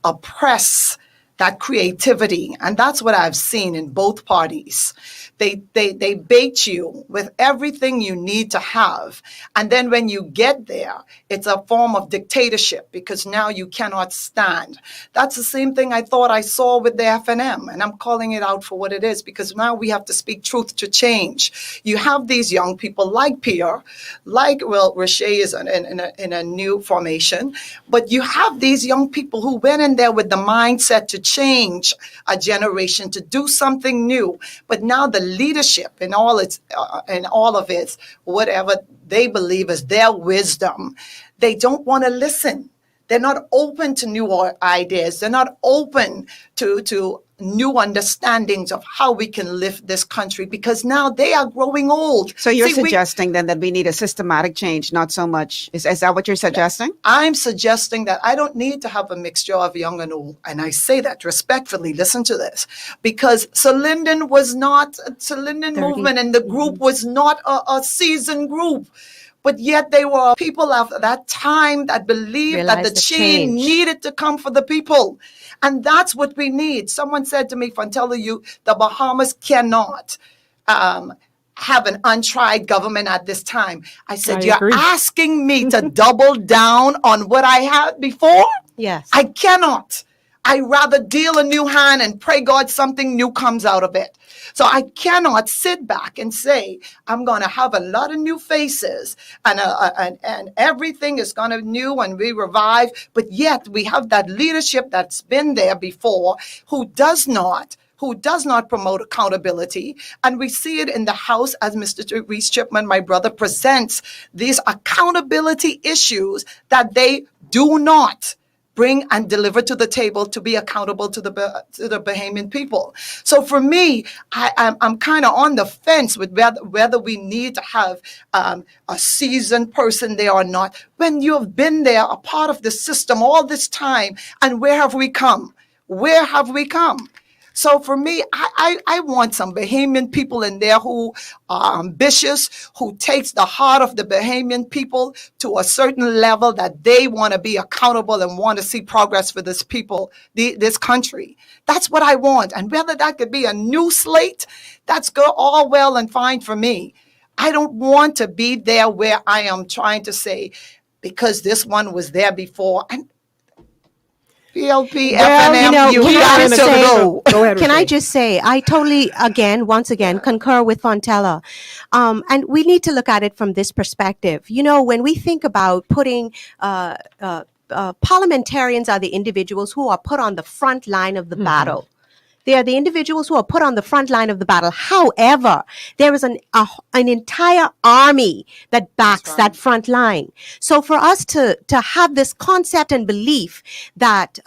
Speaker 7: oppress that creativity. And that's what I've seen in both parties. They bait you with everything you need to have. And then when you get there, it's a form of dictatorship because now you cannot stand. That's the same thing I thought I saw with the FNM. And I'm calling it out for what it is because now we have to speak truth to change. You have these young people like Pierre, Richa is in a new formation, but you have these young people who went in there with the mindset to change a generation, to do something new. But now the leadership in all of its whatever they believe is their wisdom, they don't want to listen. They're not open to new ideas. They're not open to new understandings of how we can lift this country because now they are growing old.
Speaker 5: So you're suggesting then that we need a systematic change, not so much. Is that what you're suggesting?
Speaker 7: I'm suggesting that I don't need to have a mixture of young and old. And I say that respectfully. Listen to this. Because Linden movement and the group was not a seasoned group. But yet they were people of that time that believed that the change needed to come for the people. And that's what we need. Someone said to me, Fontella, the Bahamas cannot have an untried government at this time. I said, you're asking me to double down on what I had before?
Speaker 6: Yes.
Speaker 7: I cannot. I rather deal a new hand and pray God something new comes out of it. So I cannot sit back and say, I'm going to have a lot of new faces and everything is going to new and we revive. But yet we have that leadership that's been there before who does not promote accountability. And we see it in the House as Mr. Chipman, my brother, presents these accountability issues that they do not bring and deliver to the table to be accountable to the Bahamian people. So for me, I'm kind of on the fence with whether we need to have a seasoned person there or not. When you have been there, a part of the system all this time, and where have we come? Where have we come? So for me, I want some Bahamian people in there who are ambitious, who takes the heart of the Bahamian people to a certain level that they want to be accountable and want to see progress for this people, this country. That's what I want. And whether that could be a new slate, that's all well and fine for me. I don't want to be there where I am trying to say, because this one was there before. And PLP, FNM,
Speaker 6: can I just say, I totally, once again, concur with Fontella. And we need to look at it from this perspective. You know, when we think about putting, parliamentarians are the individuals who are put on the front line of the battle. They are the individuals who are put on the front line of the battle. However, there is an entire army that backs that front line. So for us to have this concept and belief that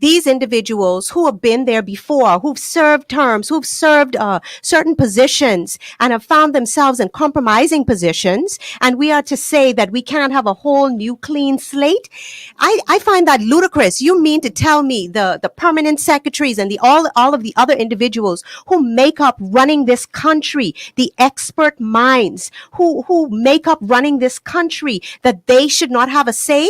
Speaker 6: these individuals who have been there before, who've served terms, who've served certain positions and have found themselves in compromising positions, and we are to say that we can't have a whole new clean slate, I find that ludicrous. You mean to tell me the permanent secretaries and all of the other individuals who make up running this country, the expert minds who make up running this country, that they should not have a say?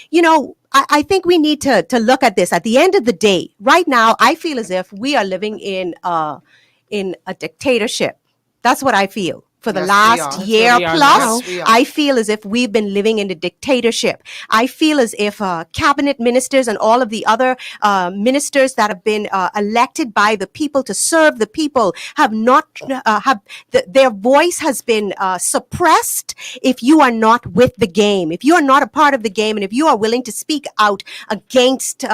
Speaker 6: You know, I think we need to look at this. At the end of the day, right now, I feel as if we are living in a dictatorship. That's what I feel. For the last year plus, I feel as if we've been living in a dictatorship. I feel as if cabinet ministers and all of the other ministers that have been elected by the people to serve the people have not their voice has been suppressed. If you are not with the game, if you are not a part of the game, and if you are willing to speak out against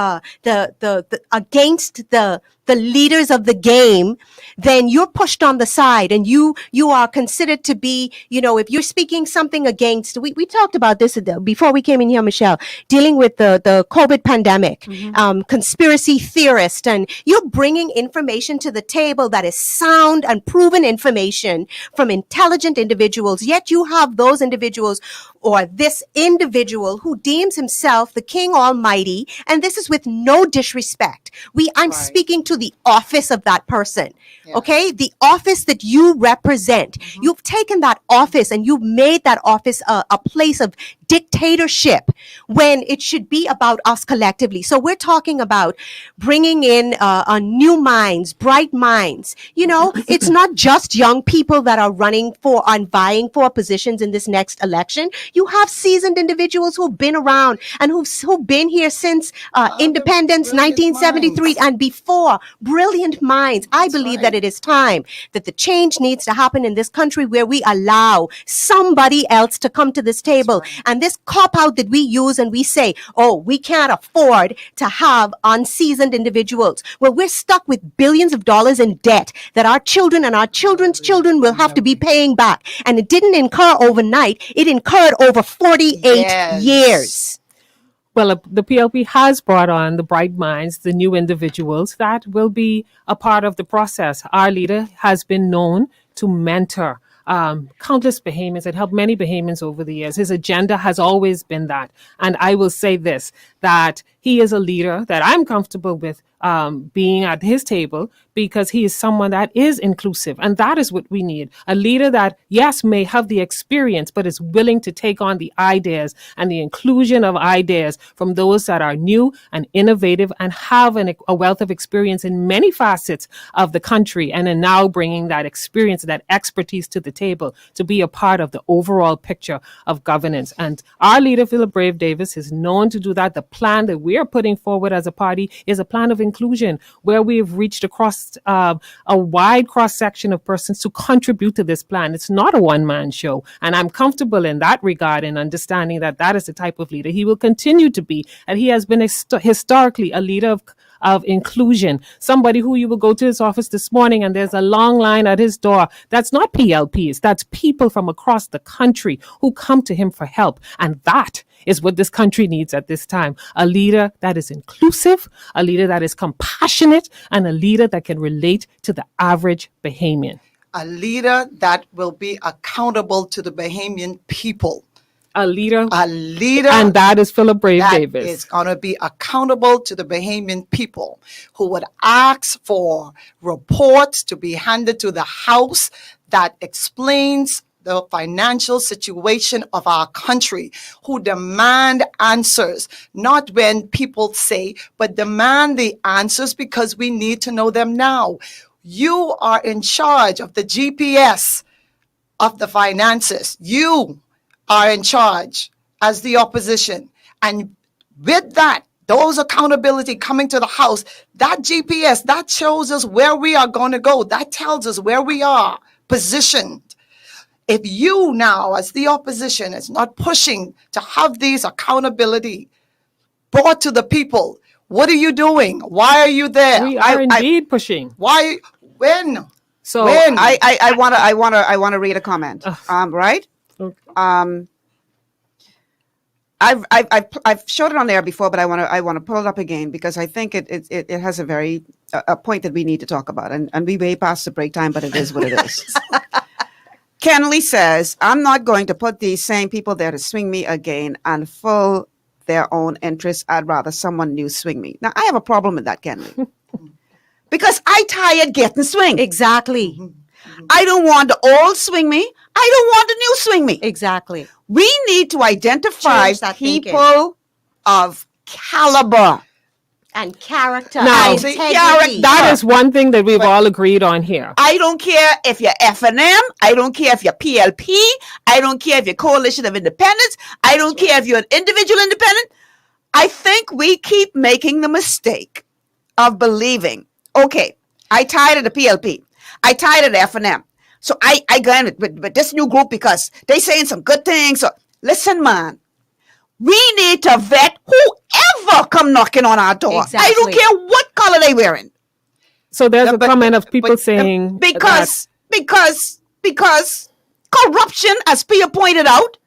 Speaker 6: the leaders of the game, then you're pushed on the side, and you are considered to be, you know, if you're speaking something against, we talked about this before we came in here, Michelle, dealing with the COVID pandemic, conspiracy theorist, and you're bringing information to the table that is sound and proven information from intelligent individuals, yet you have those individuals or this individual who deems himself the King Almighty, and this is with no disrespect. I'm speaking to the office of that person, okay? The office that you represent. You've taken that office and you've made that office a place of dictatorship when it should be about us collectively. So we're talking about bringing in new minds, bright minds. You know, it's not just young people that are running for and vying for positions in this next election. You have seasoned individuals who've been around and who've been here since independence, 1973 and before. Brilliant minds. I believe that it is time that the change needs to happen in this country where we allow somebody else to come to this table. And this cop-out that we use and we say, oh, we can't afford to have unseasoned individuals. Well, we're stuck with billions of dollars in debt that our children and our children's children will have to be paying back. And it didn't incur overnight. It incurred over 48 years.
Speaker 8: Well, the PLP has brought on the bright minds, the new individuals that will be a part of the process. Our leader has been known to mentor countless Bahamians and helped many Bahamians over the years. His agenda has always been that. And I will say this, that he is a leader that I'm comfortable with being at his table, because he is someone that is inclusive. And that is what we need. A leader that, yes, may have the experience, but is willing to take on the ideas and the inclusion of ideas from those that are new and innovative and have a wealth of experience in many facets of the country, and are now bringing that experience, that expertise to the table to be a part of the overall picture of governance. And our leader, Philip Brave Davis, is known to do that. The plan that we are putting forward as a party is a plan of inclusion, where we've reached across a wide cross-section of persons to contribute to this plan. It's not a one-man show. And I'm comfortable in that regard and understanding that that is the type of leader he will continue to be. And he has been historically a leader of inclusion, somebody who you will go to his office this morning and there's a long line at his door. That's not PLPs. That's people from across the country who come to him for help. And that is what this country needs at this time. A leader that is inclusive, a leader that is compassionate, and a leader that can relate to the average Bahamian.
Speaker 7: A leader that will be accountable to the Bahamian people.
Speaker 8: A leader.
Speaker 7: And
Speaker 8: that is Philip Brave Davis.
Speaker 7: Is going to be accountable to the Bahamian people, who would ask for reports to be handed to the House that explains the financial situation of our country, who demand answers, not when people say, but demand the answers because we need to know them now. You are in charge of the GPS of the finances. You are in charge as the opposition. And with that, those accountability coming to the House, that GPS, that shows us where we are going to go. That tells us where we are positioned. If you now, as the opposition, is not pushing to have these accountability brought to the people, What are you doing? Why are you there?
Speaker 8: We are indeed pushing.
Speaker 7: Why? When?
Speaker 8: So
Speaker 7: when?
Speaker 5: I wanna read a comment. Right?
Speaker 8: Okay.
Speaker 5: I've showed it on there before, but I want to pull it up again because I think it has a point that we need to talk about, and we way past the break time, but it is what it is. Kenley says, "I'm not going to put these same people there to swing me again and full their own interests. I'd rather someone new swing me." Now I have a problem with that, Kenley, because I tired getting swinged.
Speaker 6: Exactly.
Speaker 5: I don't want the old swing me. I don't want the new swing me.
Speaker 6: Exactly.
Speaker 5: We need to identify
Speaker 6: Change that thinking.
Speaker 5: people of caliber
Speaker 6: and character.
Speaker 8: Now,
Speaker 6: and integrity.
Speaker 8: that is one thing that we've all agreed on here.
Speaker 5: I don't care if you're F&M. I don't care if you're PLP. I don't care if you're Coalition of Independents. I don't care if you're an individual independent. I think we keep making the mistake of believing, okay, I tired of the PLP. I tired of the F&M. So I got it with this new group because they saying some good things. So listen, man, we need to vet whoever come knocking on our door.
Speaker 6: Exactly.
Speaker 5: I don't care what color they wearing.
Speaker 8: So there's a comment of people saying
Speaker 5: because corruption, as Pia pointed out,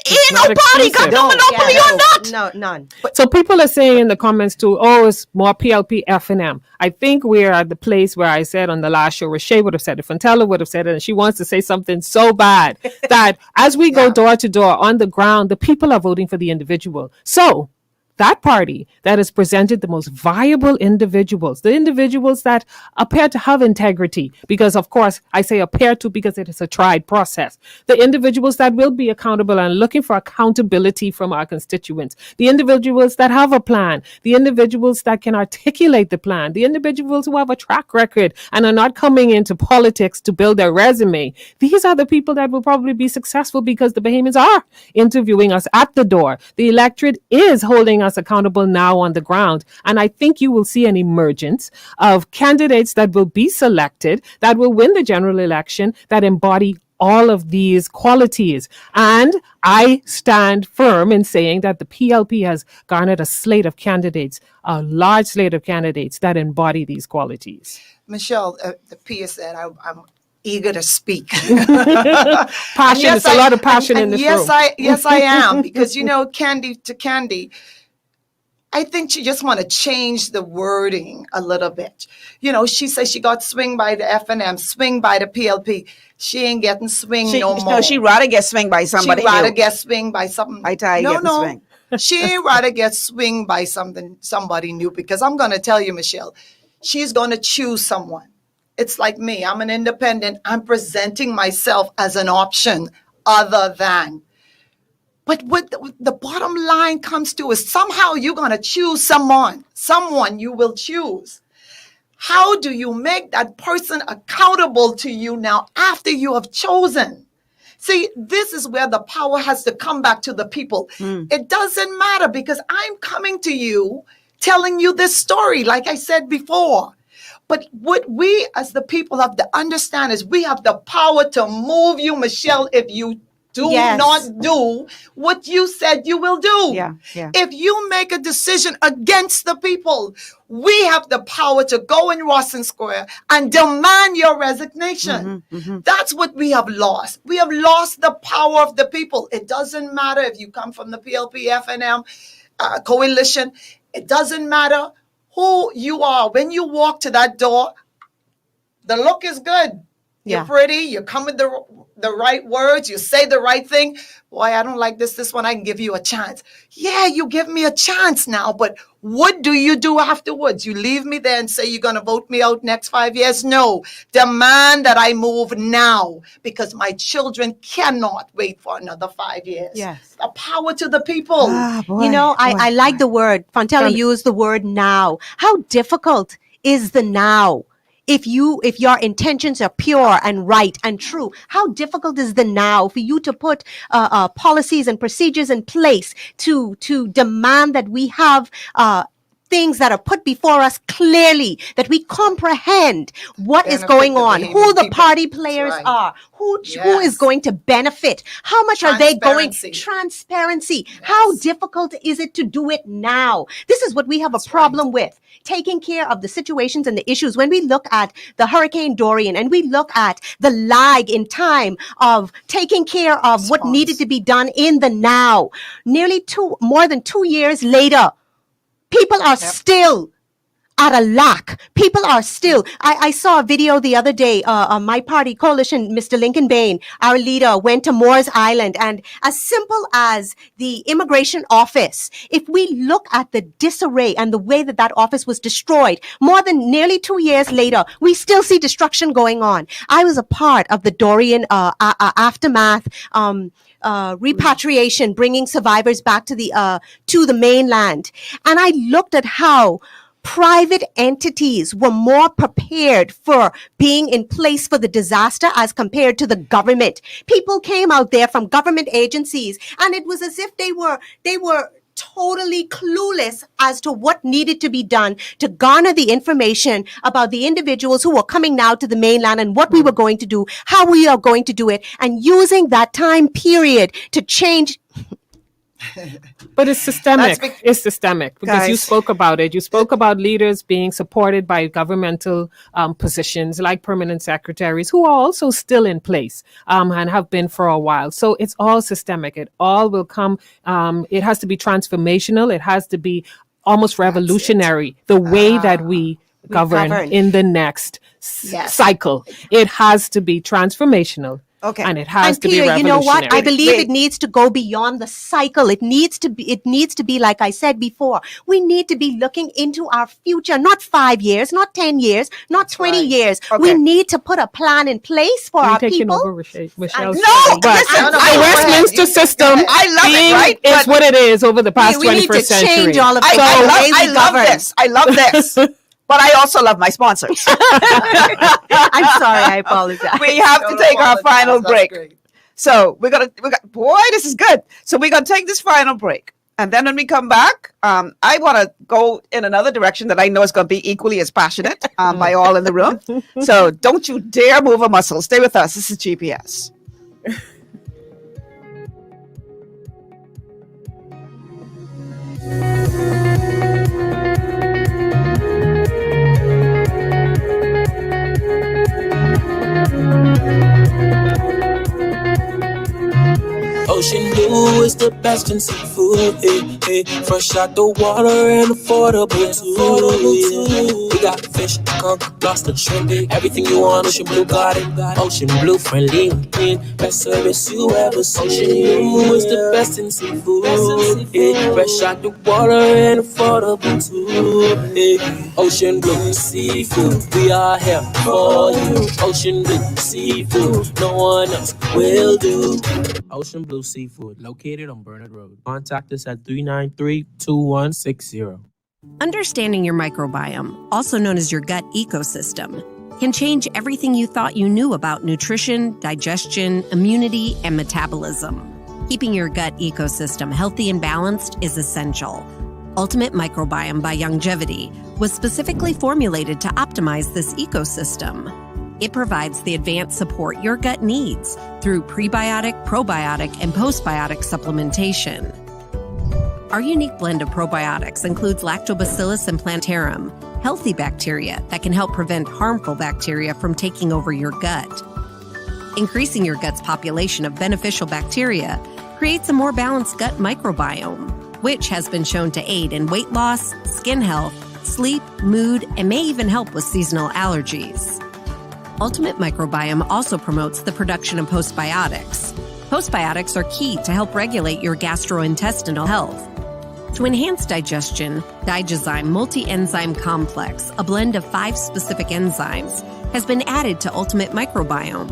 Speaker 5: ain't no party got no monopoly on that.
Speaker 6: No, none.
Speaker 8: So people are saying in the comments too, oh, it's more PLP, F&M. I think we're at the place where I said on the last show, Richa would have said it, Fontella would have said it, and she wants to say something so bad that as we go door to door on the ground, the people are voting for the individual. So that party that has presented the most viable individuals, the individuals that appear to have integrity, because of course I say appear to because it is a tried process, the individuals that will be accountable and looking for accountability from our constituents, the individuals that have a plan, the individuals that can articulate the plan, the individuals who have a track record and are not coming into politics to build their resume. These are the people that will probably be successful because the Bahamians are interviewing us at the door. The electorate is holding us accountable now on the ground. And I think you will see an emergence of candidates that will be selected, that will win the general election, that embody all of these qualities. And I stand firm in saying that the PLP has garnered a slate of candidates, a large slate of candidates that embody these qualities.
Speaker 7: Michelle, the Pia said, I'm eager to speak.
Speaker 8: Passion. Yes, a lot of passion in this room.
Speaker 7: Yes, I am. Because, Candy, I think she just want to change the wording a little bit. She says she got swinged by the F&M, swinged by the PLP. She ain't getting swinged no more.
Speaker 5: No, she rather get swinged by somebody.
Speaker 7: She rather get swinged by something.
Speaker 5: No.
Speaker 7: She ain't rather get swinged by somebody new, because I'm going to tell you, Michelle, she's going to choose someone. It's like me. I'm an independent. I'm presenting myself as an option other than. But what the bottom line comes to is somehow you're going to choose someone you will choose. How do you make that person accountable to you now after you have chosen? See, this is where the power has to come back to the people. It doesn't matter, because I'm coming to you, telling you this story, like I said before. But what we as the people have to understand is we have the power to move you, Michelle, if you do not do what you said you will do.
Speaker 5: Yeah.
Speaker 7: If you make a decision against the people, we have the power to go in Rawson Square and demand your resignation. That's what we have lost. We have lost the power of the people. It doesn't matter if you come from the PLP, F&M, coalition. It doesn't matter who you are. When you walk to that door, the look is good. You're pretty. You come with the right words. You say the right thing. Boy, I don't like this one. I can give you a chance. Yeah, you give me a chance now. But what do you do afterwards? You leave me there and say you're going to vote me out next 5 years? No. Demand that I move now, because my children cannot wait for another 5 years.
Speaker 6: Yes.
Speaker 7: The power to the people.
Speaker 6: I like the word. Fontella used the word now. How difficult is the now? If your intentions are pure and right and true, how difficult is the now for you to put policies and procedures in place to demand that we have things that are put before us clearly, that we comprehend what is going on, who the party players are, who is going to benefit, how much are they going, transparency, how difficult is it to do it now? This is what we have a problem with, taking care of the situations and the issues. When we look at the Hurricane Dorian and we look at the lag in time of taking care of what needed to be done in the now, more than 2 years later, people are still at a lack. People are still, I saw a video the other day, my party coalition, Mr. Lincoln Bain, our leader, went to Moores Island, and as simple as the immigration office, if we look at the disarray and the way that that office was destroyed, more than nearly 2 years later, we still see destruction going on. I was a part of the Dorian aftermath, repatriation, bringing survivors back to the mainland. And I looked at how private entities were more prepared for being in place for the disaster as compared to the government. People came out there from government agencies, and it was as if they were totally clueless as to what needed to be done to garner the information about the individuals who were coming now to the mainland and what we were going to do, how we are going to do it, and using that time period to change.
Speaker 8: But it's systemic. It's systemic because you spoke about it. You spoke about leaders being supported by governmental positions like permanent secretaries who are also still in place and have been for a while. So it's all systemic. It all will come. It has to be transformational. It has to be almost revolutionary, the way that we govern in the next cycle. It has to be transformational.
Speaker 5: Okay.
Speaker 8: And it has to be
Speaker 6: Peter,
Speaker 8: revolutionary.
Speaker 6: you know what? I believe it needs to go beyond the cycle. It needs to be, like I said before, we need to be looking into our future, not 5 years, not 10 years, not 20 years. Okay. We need to put a plan in place for our people.
Speaker 8: Over Michelle.
Speaker 6: No, listen,
Speaker 8: the Westminster system is what it is over the past 21st century.
Speaker 6: We need to change all of
Speaker 5: it. I love this. I love this. But I also love my sponsors.
Speaker 6: I'm sorry, I apologize.
Speaker 5: We have to take our final break. So boy, this is good. So we're going to take this final break. And then when we come back, I want to go in another direction that I know is going to be equally as passionate by all in the room. So don't you dare move a muscle. Stay with us. This is GPS.
Speaker 17: Ocean blue is the best in seafood, fresh out the water and affordable too. We got fish, conch, lobster, shrimp, everything you want. Ocean blue got it. Ocean blue friendly, clean, best service you ever seen. Ocean blue is the best in seafood, fresh out the water and affordable too. Ocean blue seafood, we are here for you. Ocean blue seafood, no one else will do. Ocean Blue Seafood, located on Bernard Road. Contact us at 393-2160.
Speaker 12: Understanding your microbiome, also known as your gut ecosystem, can change everything you thought you knew about nutrition, digestion, immunity, and metabolism. Keeping your gut ecosystem healthy and balanced is essential. Ultimate Microbiome by Longevity was specifically formulated to optimize this ecosystem. It provides the advanced support your gut needs through prebiotic, probiotic, and postbiotic supplementation. Our unique blend of probiotics includes Lactobacillus and Plantarum, healthy bacteria that can help prevent harmful bacteria from taking over your gut. Increasing your gut's population of beneficial bacteria creates a more balanced gut microbiome, which has been shown to aid in weight loss, skin health, sleep, mood, and may even help with seasonal allergies. Ultimate Microbiome also promotes the production of postbiotics. Postbiotics are key to help regulate your gastrointestinal health. To enhance digestion, Digizyme Multi-Enzyme Complex, a blend of 5 specific enzymes, has been added to Ultimate Microbiome.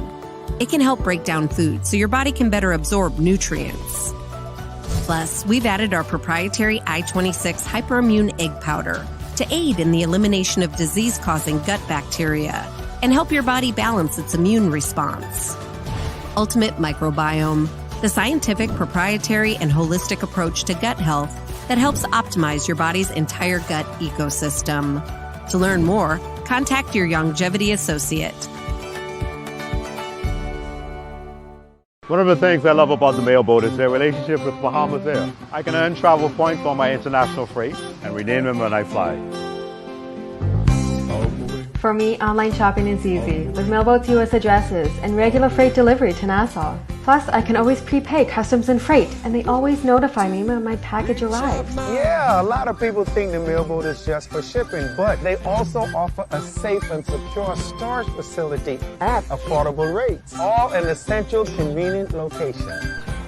Speaker 12: It can help break down food so your body can better absorb nutrients. Plus, we've added our proprietary I-26 Hyperimmune Egg Powder to aid in the elimination of disease-causing gut bacteria and help your body balance its immune response. Ultimate Microbiome, the scientific, proprietary, and holistic approach to gut health that helps optimize your body's entire gut ecosystem. To learn more, contact your longevity associate.
Speaker 18: One of the things I love about the mailboat is their relationship with Bahamas Air. I can earn travel points on my international freight and redeem them when I fly.
Speaker 19: For me, online shopping is easy, with Mailboat's U.S. addresses and regular freight delivery to Nassau. Plus, I can always prepay customs and freight, and they always notify me when my package arrives.
Speaker 20: Yeah, a lot of people think the Mailboat is just for shipping, but they also offer a safe and secure storage facility at affordable rates, all in a central, convenient location.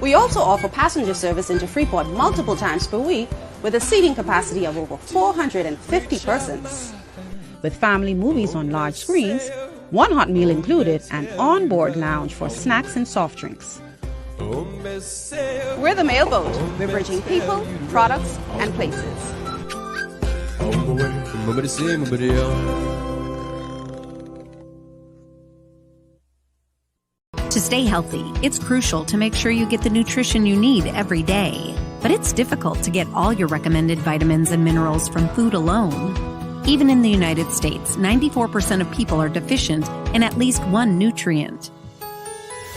Speaker 21: We also offer passenger service into Freeport multiple times per week with a seating capacity of over 450 persons. With family movies on large screens, one hot meal included, and on-board lounge for snacks and soft drinks. We're the Mailboat. We're bridging people, products, and places.
Speaker 12: To stay healthy, it's crucial to make sure you get the nutrition you need every day. But it's difficult to get all your recommended vitamins and minerals from food alone. Even in the United States, 94% of people are deficient in at least one nutrient.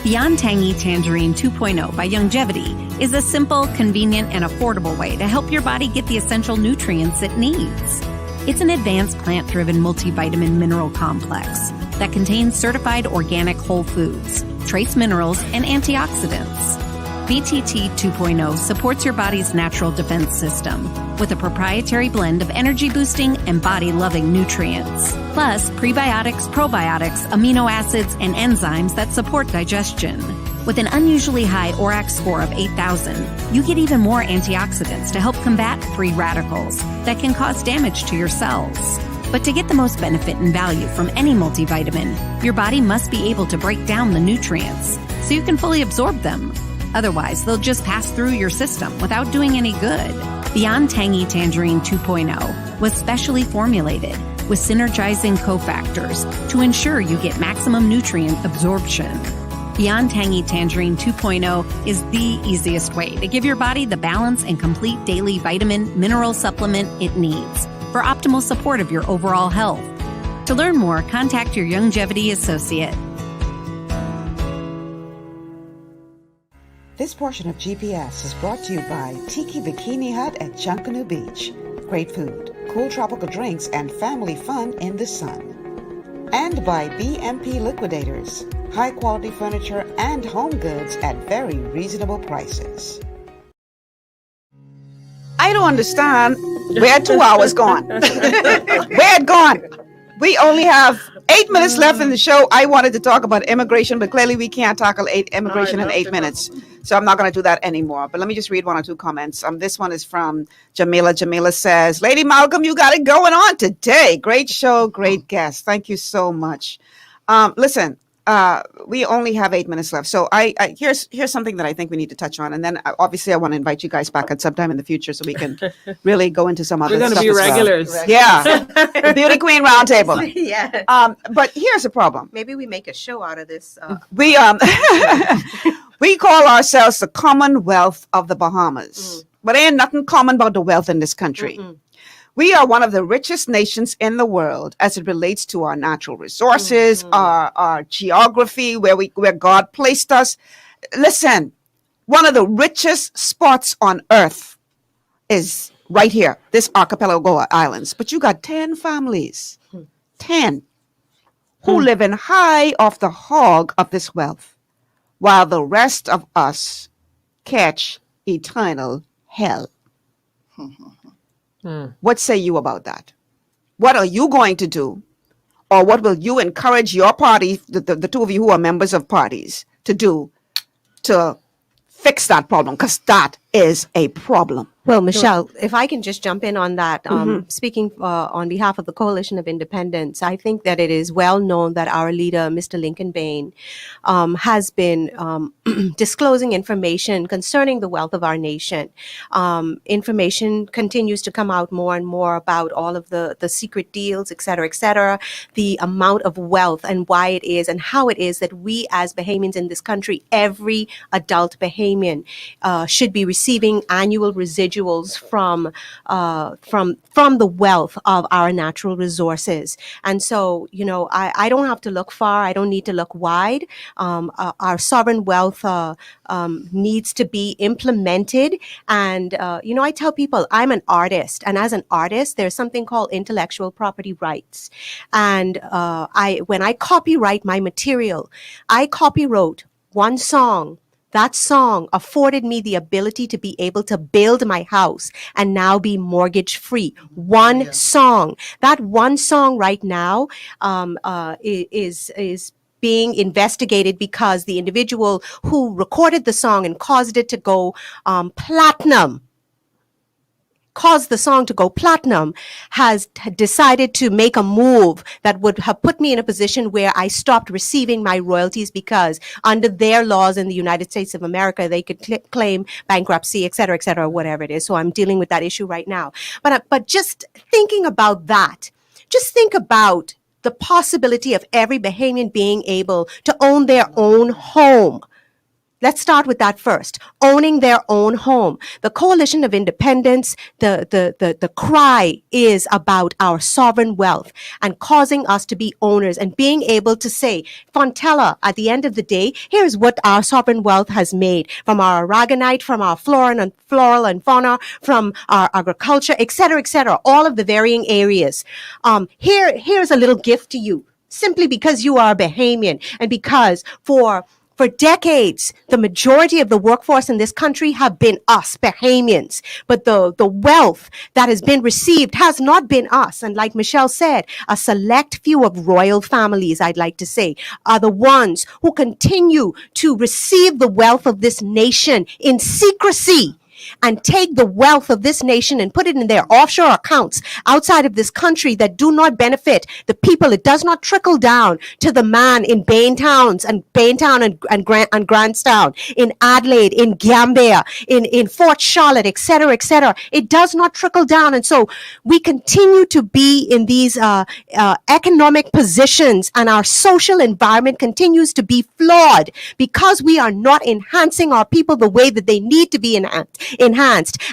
Speaker 12: Beyond Tangy Tangerine 2.0 by Longevity is a simple, convenient, and affordable way to help your body get the essential nutrients it needs. It's an advanced plant-driven multivitamin mineral complex that contains certified organic whole foods, trace minerals, and antioxidants. BTT 2.0 supports your body's natural defense system with a proprietary blend of energy-boosting and body-loving nutrients, plus prebiotics, probiotics, amino acids, and enzymes that support digestion. With an unusually high ORAC score of 8,000, you get even more antioxidants to help combat free radicals that can cause damage to your cells. But to get the most benefit and value from any multivitamin, your body must be able to break down the nutrients so you can fully absorb them. Otherwise, they'll just pass through your system without doing any good. Beyond Tangy Tangerine 2.0 was specially formulated with synergizing cofactors to ensure you get maximum nutrient absorption. Beyond Tangy Tangerine 2.0 is the easiest way to give your body the balance and complete daily vitamin mineral supplement it needs for optimal support of your overall health. To learn more, contact your longevity associate.
Speaker 13: This portion of GPS is brought to you by Tiki Bikini Hut at Junkanoo Beach. Great food, cool tropical drinks, and family fun in the sun. And by BMP Liquidators. High quality furniture and home goods at very reasonable prices.
Speaker 5: I don't understand where 2 hours gone. Where it gone? We only have 8 minutes left in the show. I wanted to talk about immigration, but clearly we can't tackle immigration in 8 minutes. So I'm not going to do that anymore. But let me just read one or two comments. This one is from Jamila. Jamila says, Lady Malcolm, you got it going on today. Great show, great guest. Thank you so much. Listen, we only have 8 minutes left. So here's something that I think we need to touch on. And then obviously I want to invite you guys back at some time in the future so we can really go into some other stuff.
Speaker 8: We're going to be regulars.
Speaker 5: Well. Yeah. Beauty Queen Roundtable.
Speaker 6: Yeah.
Speaker 5: But here's the problem.
Speaker 6: Maybe we make a show out of this.
Speaker 5: We call ourselves the Commonwealth of the Bahamas. But ain't nothing common about the wealth in this country. We are one of the richest nations in the world as it relates to our natural resources, our geography, where God placed us. Listen, one of the richest spots on earth is right here, this archipelago islands. But you got 10 families, 10, who live in high off the hog of this wealth, while the rest of us catch eternal hell. What say you about that? What are you going to do? Or what will you encourage your party, the two of you who are members of parties, to do to fix that problem? Because that is a problem.
Speaker 6: Well, Michelle, if I can just jump in on that, speaking on behalf of the Coalition of Independents, I think that it is well known that our leader, Mr. Lincoln Bain, has been disclosing information concerning the wealth of our nation. Information continues to come out more and more about all of the secret deals, et cetera, the amount of wealth and why it is and how it is that we as Bahamians in this country, every adult Bahamian should be receiving annual residuals individuals from the wealth of our natural resources. And so, I don't have to look far. I don't need to look wide. Our sovereign wealth needs to be implemented. And, I tell people I'm an artist. And as an artist, there's something called intellectual property rights. And when I copyright my material, I copywrote one song. That song afforded me the ability to be able to build my house and now be mortgage free. One song. That one song right now is being investigated because the individual who recorded the song and caused it to go platinum, has decided to make a move that would have put me in a position where I stopped receiving my royalties because under their laws in the United States of America, they could claim bankruptcy, et cetera, whatever it is. So I'm dealing with that issue right now. But just thinking about that, just think about the possibility of every Bahamian being able to own their own home. Let's start with that first. Owning their own home. The Coalition of Independence, the cry is about our sovereign wealth and causing us to be owners and being able to say, Fontella, at the end of the day, here's what our sovereign wealth has made from our aragonite, from our floral and fauna, from our agriculture, et cetera, all of the varying areas. Here's a little gift to you, simply because you are a Bahamian and because for decades, the majority of the workforce in this country have been us, Bahamians. But the wealth that has been received has not been us. And like Michelle said, a select few of royal families, I'd like to say, are the ones who continue to receive the wealth of this nation in secrecy and take the wealth of this nation and put it in their offshore accounts outside of this country that do not benefit the people. It does not trickle down to the man in Baintown and Grantstown, in Adelaide, in Gambia, in Fort Charlotte, et cetera. It does not trickle down. And so we continue to be in these economic positions, and our social environment continues to be flawed because we are not enhancing our people the way that they need to be enhanced.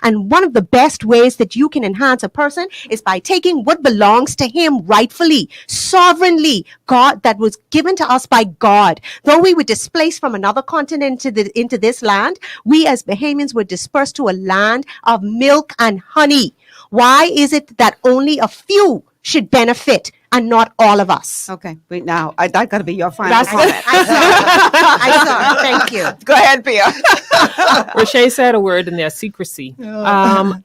Speaker 6: And one of the best ways that you can enhance a person is by taking what belongs to him rightfully, sovereignly, God, that was given to us by God. Though we were displaced from another continent into this land, we as Bahamians were dispersed to a land of milk and honey. Why is it that only a few should benefit and not all of us?
Speaker 5: Okay, wait, now that got to be your final comment.
Speaker 6: I saw. Thank you.
Speaker 5: Go ahead, Pia.
Speaker 8: Richa said a word in there, secrecy.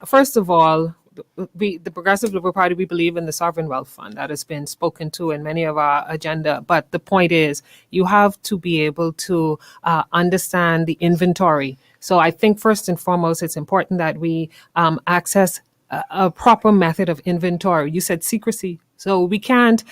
Speaker 8: First of all, the Progressive Liberal Party, we believe in the Sovereign Wealth Fund. That has been spoken to in many of our agenda. But the point is, you have to be able to understand the inventory. So I think first and foremost, it's important that we access a proper method of inventory. You said secrecy. So we can't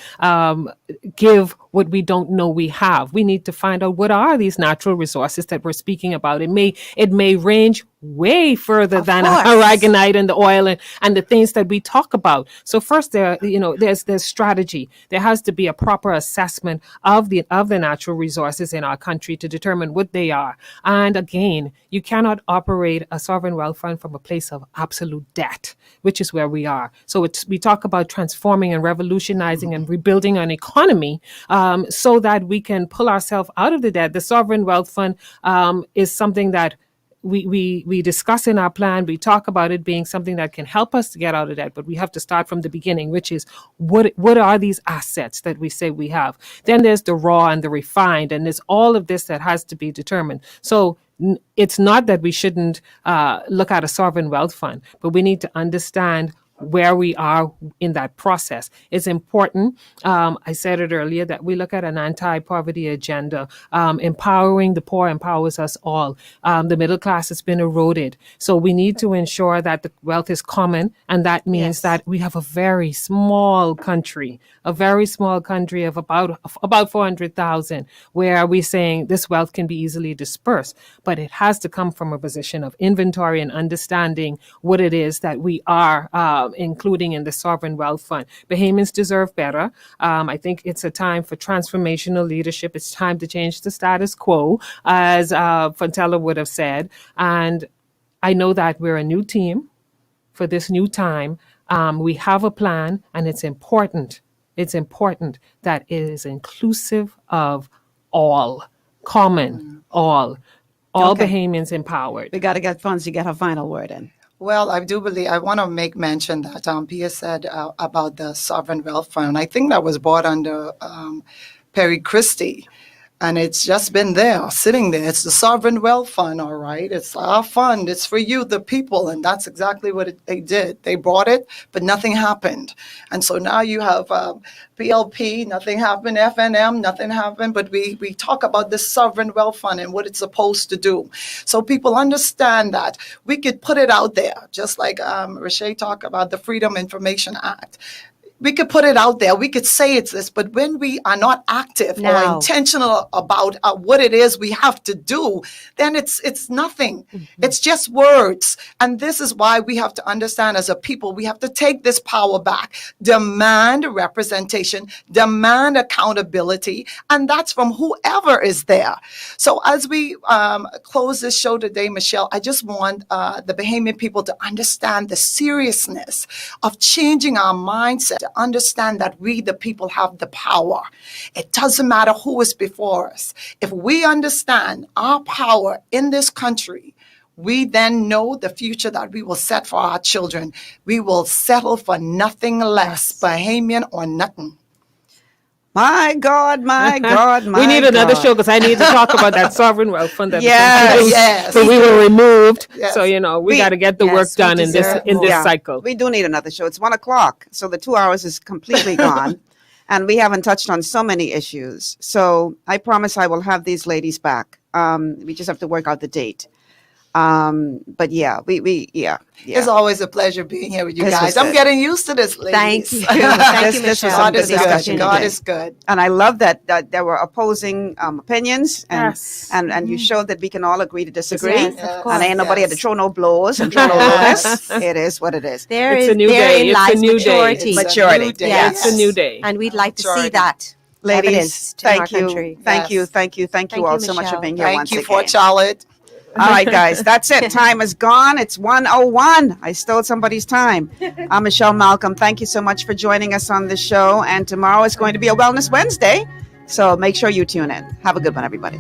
Speaker 8: give what we don't know we have. We need to find out what are these natural resources that we're speaking about. It may range way further than aragonite and the oil and the things that we talk about. So first, there's strategy. There has to be a proper assessment of the natural resources in our country to determine what they are. And again, you cannot operate a sovereign wealth fund from a place of absolute debt, which is where we are. So we talk about transforming and revolutionizing and rebuilding an economy so that we can pull ourselves out of the debt. The sovereign wealth fund is something that we discuss in our plan. We talk about it being something that can help us to get out of debt, but we have to start from the beginning, which is what are these assets that we say we have? Then there's the raw and the refined, and there's all of this that has to be determined. So it's not that we shouldn't look at a sovereign wealth fund, but we need to understand where we are in that process. It's important, I said it earlier, that we look at an anti-poverty agenda. Empowering the poor empowers us all. The middle class has been eroded. So we need to ensure that the wealth is common, and that means that we have a very small country of about 400,000, where we're saying this wealth can be easily dispersed. But it has to come from a position of inventory and understanding what it is that we are including in the Sovereign Wealth Fund. Bahamians deserve better. I think it's a time for transformational leadership. It's time to change the status quo, as Fontella would have said. And I know that we're a new team. for this new time. We have a plan, and it's important. It's important that it is inclusive of all, common, all
Speaker 5: Okay.
Speaker 8: Bahamians empowered.
Speaker 5: We got to get funds to get her final word in.
Speaker 7: Well, I do believe, I want to make mention that Pia said about the Sovereign Wealth Fund. I think that was brought under Perry Christie. And it's just been there, sitting there. It's the Sovereign Wealth Fund, all right? It's our fund. It's for you, the people. And that's exactly what they did. They brought it, but nothing happened. And so now you have PLP, nothing happened. FNM, nothing happened. But we talk about this Sovereign Wealth Fund and what it's supposed to do. So people understand that we could put it out there, just like Richa talked about the Freedom Information Act. We could put it out there. We could say it's this, but when we are not active or intentional about what it is we have to do, then it's nothing. It's just words. And this is why we have to understand as a people, we have to take this power back, demand representation, demand accountability, and that's from whoever is there. So as we close this show today, Michelle, I just want the Bahamian people to understand the seriousness of changing our mindset, to understand that we, the people, have the power. It doesn't matter who is before us. If we understand our power in this country, we then know the future that we will set for our children. We will settle for nothing less, Bahamian or nothing.
Speaker 5: My God, my God, my
Speaker 8: We need another
Speaker 5: God.
Speaker 8: show because I need to talk about that sovereign wealth fund. That
Speaker 5: Yes.
Speaker 8: but we were removed.
Speaker 5: Yes.
Speaker 8: So, we got to get the work done in this cycle.
Speaker 5: We do need another show. It's 1:00, so the 2 hours is completely gone. And we haven't touched on so many issues. So I promise I will have these ladies back. We just have to work out the date. But yeah, yeah.
Speaker 7: It's always a pleasure being here with you
Speaker 5: This was
Speaker 7: guys. I'm
Speaker 5: good.
Speaker 7: getting used to this, ladies.
Speaker 5: Thank you. Thank you,
Speaker 7: This
Speaker 5: Michelle.
Speaker 7: God is
Speaker 5: Good discussion
Speaker 7: good. God
Speaker 5: today.
Speaker 7: is good.
Speaker 5: And I love that there were opposing opinions, and
Speaker 8: Yes.
Speaker 5: and you showed that we can all agree to disagree.
Speaker 6: Yes, of course.
Speaker 5: And ain't nobody had to throw no blows and throw no
Speaker 6: Yes.
Speaker 5: lotus. It is what it is.
Speaker 6: Therein lies maturity.
Speaker 5: Maturity.
Speaker 6: Yes.
Speaker 8: It's a new day.
Speaker 6: And we'd like to see that
Speaker 5: Ladies,
Speaker 6: evidence to our
Speaker 5: thank you.
Speaker 6: country.
Speaker 5: Thank you. Thank you. Thank you all so much for
Speaker 6: Michelle.
Speaker 5: being here
Speaker 7: Thank
Speaker 5: once
Speaker 7: you,
Speaker 5: again.
Speaker 7: Fort Charlotte.
Speaker 5: All right, guys, that's it. Time is gone. It's 1:01. I stole somebody's time. I'm Michelle Malcolm. Thank you so much for joining us on the show. And tomorrow is going to be a Wellness Wednesday. So make sure you tune in. Have a good one, everybody.